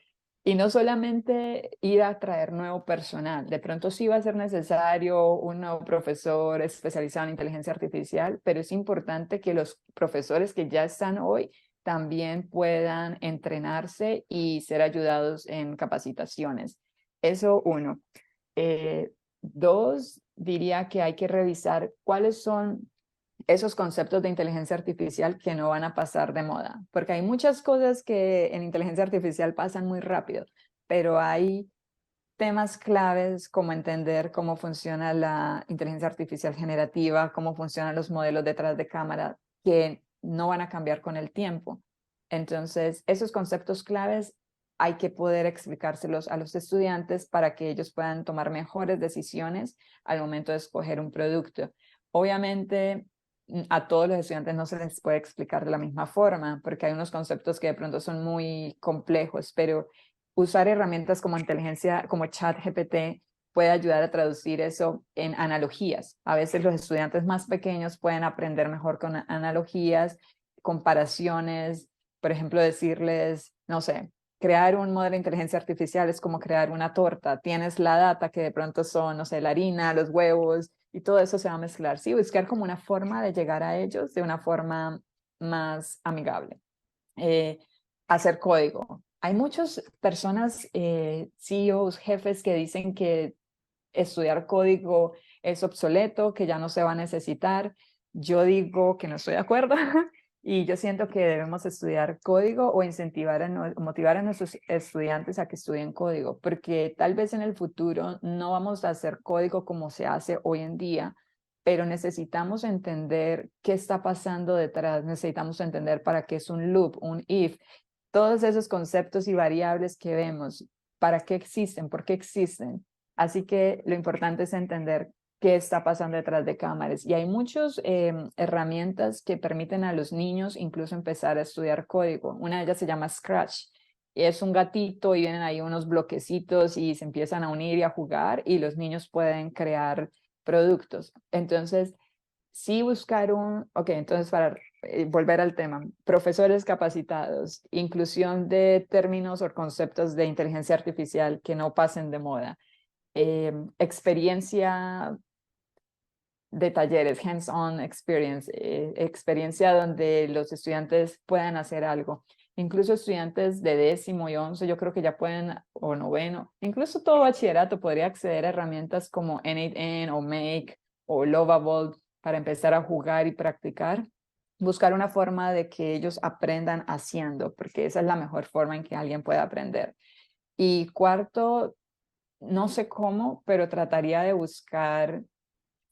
Y no solamente ir a traer nuevo personal, de pronto sí va a ser necesario un nuevo profesor especializado en inteligencia artificial, pero es importante que los profesores que ya están hoy también puedan entrenarse y ser ayudados en capacitaciones. Eso uno. Dos, diría que hay que revisar cuáles son esos conceptos de inteligencia artificial que no van a pasar de moda, porque hay muchas cosas que en inteligencia artificial pasan muy rápido, pero hay temas claves como entender cómo funciona la inteligencia artificial generativa, cómo funcionan los modelos detrás de cámara, que no van a cambiar con el tiempo. Entonces, esos conceptos claves hay que poder explicárselos a los estudiantes para que ellos puedan tomar mejores decisiones al momento de escoger un producto. Obviamente, a todos los estudiantes no se les puede explicar de la misma forma, porque hay unos conceptos que de pronto son muy complejos, pero usar herramientas como inteligencia, como ChatGPT, puede ayudar a traducir eso en analogías. A veces los estudiantes más pequeños pueden aprender mejor con analogías, comparaciones, por ejemplo, decirles, no sé, crear un modelo de inteligencia artificial es como crear una torta. Tienes la data que de pronto son, no sé, la harina, los huevos y todo eso se va a mezclar. Sí, buscar como una forma de llegar a ellos de una forma más amigable. Eh, hacer código. Hay muchas personas, CEOs, jefes que dicen que estudiar código es obsoleto, que ya no se va a necesitar. Yo digo que no estoy de acuerdo y yo siento que debemos estudiar código o incentivar motivar a nuestros estudiantes a que estudien código, porque tal vez en el futuro no vamos a hacer código como se hace hoy en día, pero necesitamos entender qué está pasando detrás, necesitamos entender para qué es un loop, un if, todos esos conceptos y variables que vemos, para qué existen, por qué existen. Así que lo importante es entender qué está pasando detrás de cámaras. Y hay muchas herramientas que permiten a los niños incluso empezar a estudiar código. Una de ellas se llama Scratch. Es un gatito y vienen ahí unos bloquecitos y se empiezan a unir y a jugar y los niños pueden crear productos. Entonces, sí buscar ok, entonces para volver al tema, profesores capacitados, inclusión de términos o conceptos de inteligencia artificial que no pasen de moda, experiencia de talleres, hands-on experience, experiencia donde los estudiantes puedan hacer algo. Incluso estudiantes de 10º y 11, yo creo que ya pueden, o noveno, incluso todo bachillerato podría acceder a herramientas como N8N o Make o Lovable para empezar a jugar y practicar. Buscar una forma de que ellos aprendan haciendo, porque esa es la mejor forma en que alguien pueda aprender. Y cuarto, no sé cómo, pero trataría de buscar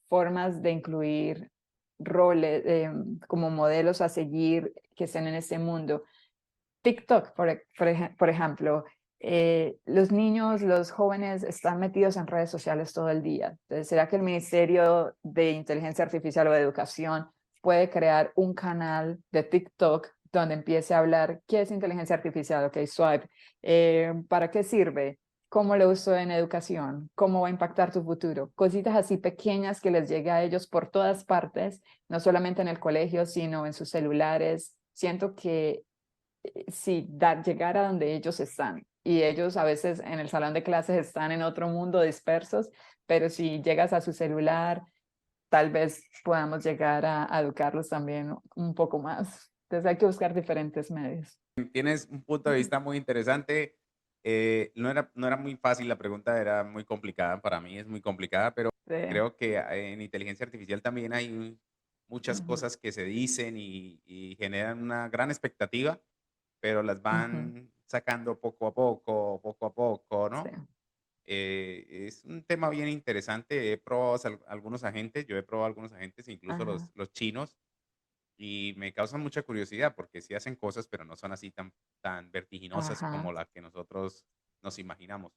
formas de incluir roles como modelos a seguir que estén en este mundo. TikTok, por ejemplo, los niños, los jóvenes están metidos en redes sociales todo el día. Entonces, ¿será que el Ministerio de Inteligencia Artificial o de Educación puede crear un canal de TikTok donde empiece a hablar qué es inteligencia artificial? Ok, Swipe, ¿para qué sirve? ¿Cómo lo uso en educación? ¿Cómo va a impactar tu futuro? Cositas así pequeñas que les llegue a ellos por todas partes, no solamente en el colegio, sino en sus celulares. Siento que sí, llegar a donde ellos están. Y ellos a veces en el salón de clases están en otro mundo dispersos, pero si llegas a su celular, tal vez podamos llegar a educarlos también un poco más. Entonces hay que buscar diferentes medios. Tienes un punto de vista muy interesante. No era muy fácil, la pregunta era muy complicada, para mí es muy complicada, pero Sí. creo que en inteligencia artificial también hay muchas Ujú, cosas que se dicen y generan una gran expectativa, pero las ujú, van sacando poco a poco, sí, ¿no? Es un tema bien interesante. He probado algunos agentes, yo he probado algunos agentes, incluso ajá, los chinos, y me causan mucha curiosidad porque sí hacen cosas, pero no son así tan vertiginosas como ajá. las que nosotros nos imaginamos.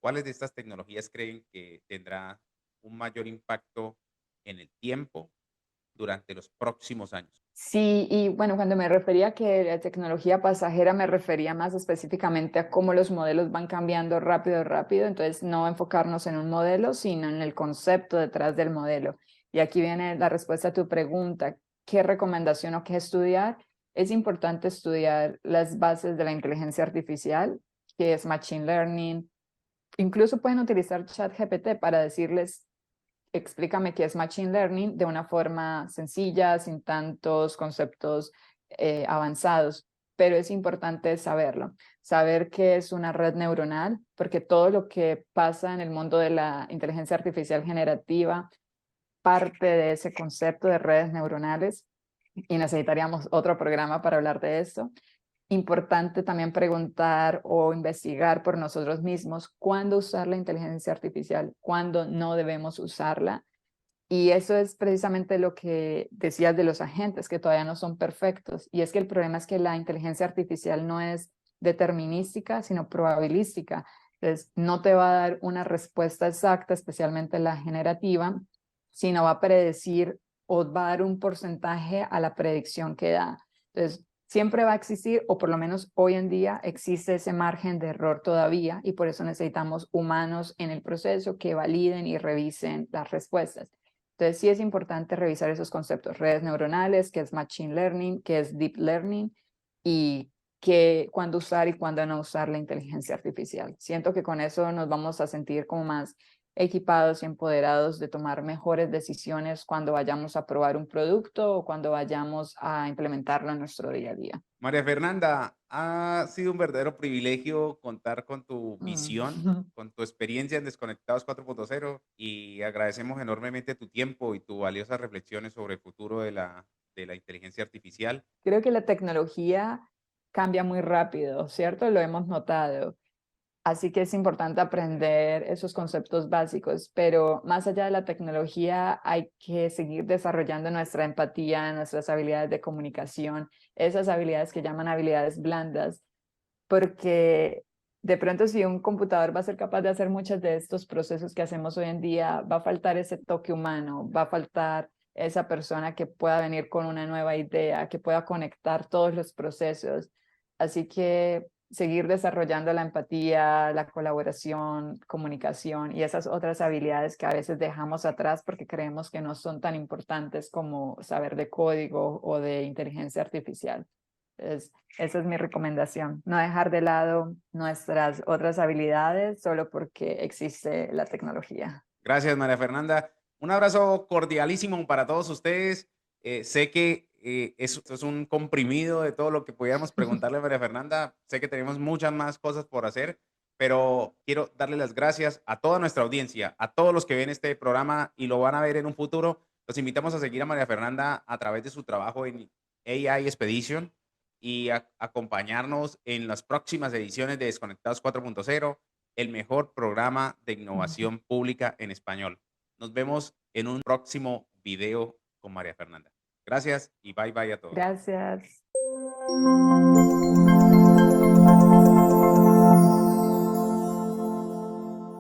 ¿Cuáles de estas tecnologías creen que tendrá un mayor impacto en el tiempo durante los próximos años? Sí, y bueno, cuando me refería a que la tecnología pasajera, me refería más específicamente a cómo los modelos van cambiando rápido, rápido. Entonces, no enfocarnos en un modelo, sino en el concepto detrás del modelo. Y aquí viene la respuesta a tu pregunta. ¿Qué recomendación o qué estudiar? Es importante estudiar las bases de la inteligencia artificial, que es Machine Learning. Incluso pueden utilizar ChatGPT para decirles explícame qué es Machine Learning de una forma sencilla, sin tantos conceptos avanzados, pero es importante saberlo, saber qué es una red neuronal, porque todo lo que pasa en el mundo de la inteligencia artificial generativa parte de ese concepto de redes neuronales y necesitaríamos otro programa para hablar de esto. Importante también preguntar o investigar por nosotros mismos cuándo usar la inteligencia artificial, cuándo no debemos usarla, y eso es precisamente lo que decías de los agentes, que todavía no son perfectos. Y es que el problema es que la inteligencia artificial no es determinística, sino probabilística. Entonces, no te va a dar una respuesta exacta, especialmente la generativa, sino va a predecir o va a dar un porcentaje a la predicción que da. Entonces, siempre va a existir, o por lo menos hoy en día existe ese margen de error todavía, y por eso necesitamos humanos en el proceso que validen y revisen las respuestas. Entonces, sí es importante revisar esos conceptos, redes neuronales, qué es machine learning, qué es deep learning y cuándo usar y cuándo no usar la inteligencia artificial. Siento que con eso nos vamos a sentir como más equipados y empoderados de tomar mejores decisiones cuando vayamos a probar un producto o cuando vayamos a implementarlo en nuestro día a día. María Fernanda, ha sido un verdadero privilegio contar con tu visión, Mm. con tu experiencia en Desconectados 4.0 y agradecemos enormemente tu tiempo y tus valiosas reflexiones sobre el futuro de la inteligencia artificial. Creo que la tecnología cambia muy rápido, ¿cierto? Lo hemos notado. Así que es importante aprender esos conceptos básicos, pero más allá de la tecnología hay que seguir desarrollando nuestra empatía, nuestras habilidades de comunicación, esas habilidades que llaman habilidades blandas, porque de pronto si un computador va a ser capaz de hacer muchos de estos procesos que hacemos hoy en día, va a faltar ese toque humano, va a faltar esa persona que pueda venir con una nueva idea, que pueda conectar todos los procesos. Así que seguir desarrollando la empatía, la colaboración, comunicación y esas otras habilidades que a veces dejamos atrás porque creemos que no son tan importantes como saber de código o de inteligencia artificial. Esa es mi recomendación, no dejar de lado nuestras otras habilidades solo porque existe la tecnología. Gracias, María Fernanda. Un abrazo cordialísimo para todos ustedes. Sé que esto es un comprimido de todo lo que pudiéramos preguntarle a María Fernanda. Sé que tenemos muchas más cosas por hacer, pero quiero darle las gracias a toda nuestra audiencia, a todos los que ven este programa y lo van a ver en un futuro. Los invitamos a seguir a María Fernanda a través de su trabajo en AI Expedition y a acompañarnos en las próximas ediciones de Desconectados 4.0, el mejor programa de innovación pública en español. Nos vemos en un próximo video con María Fernanda. Gracias y bye bye a todos. Gracias.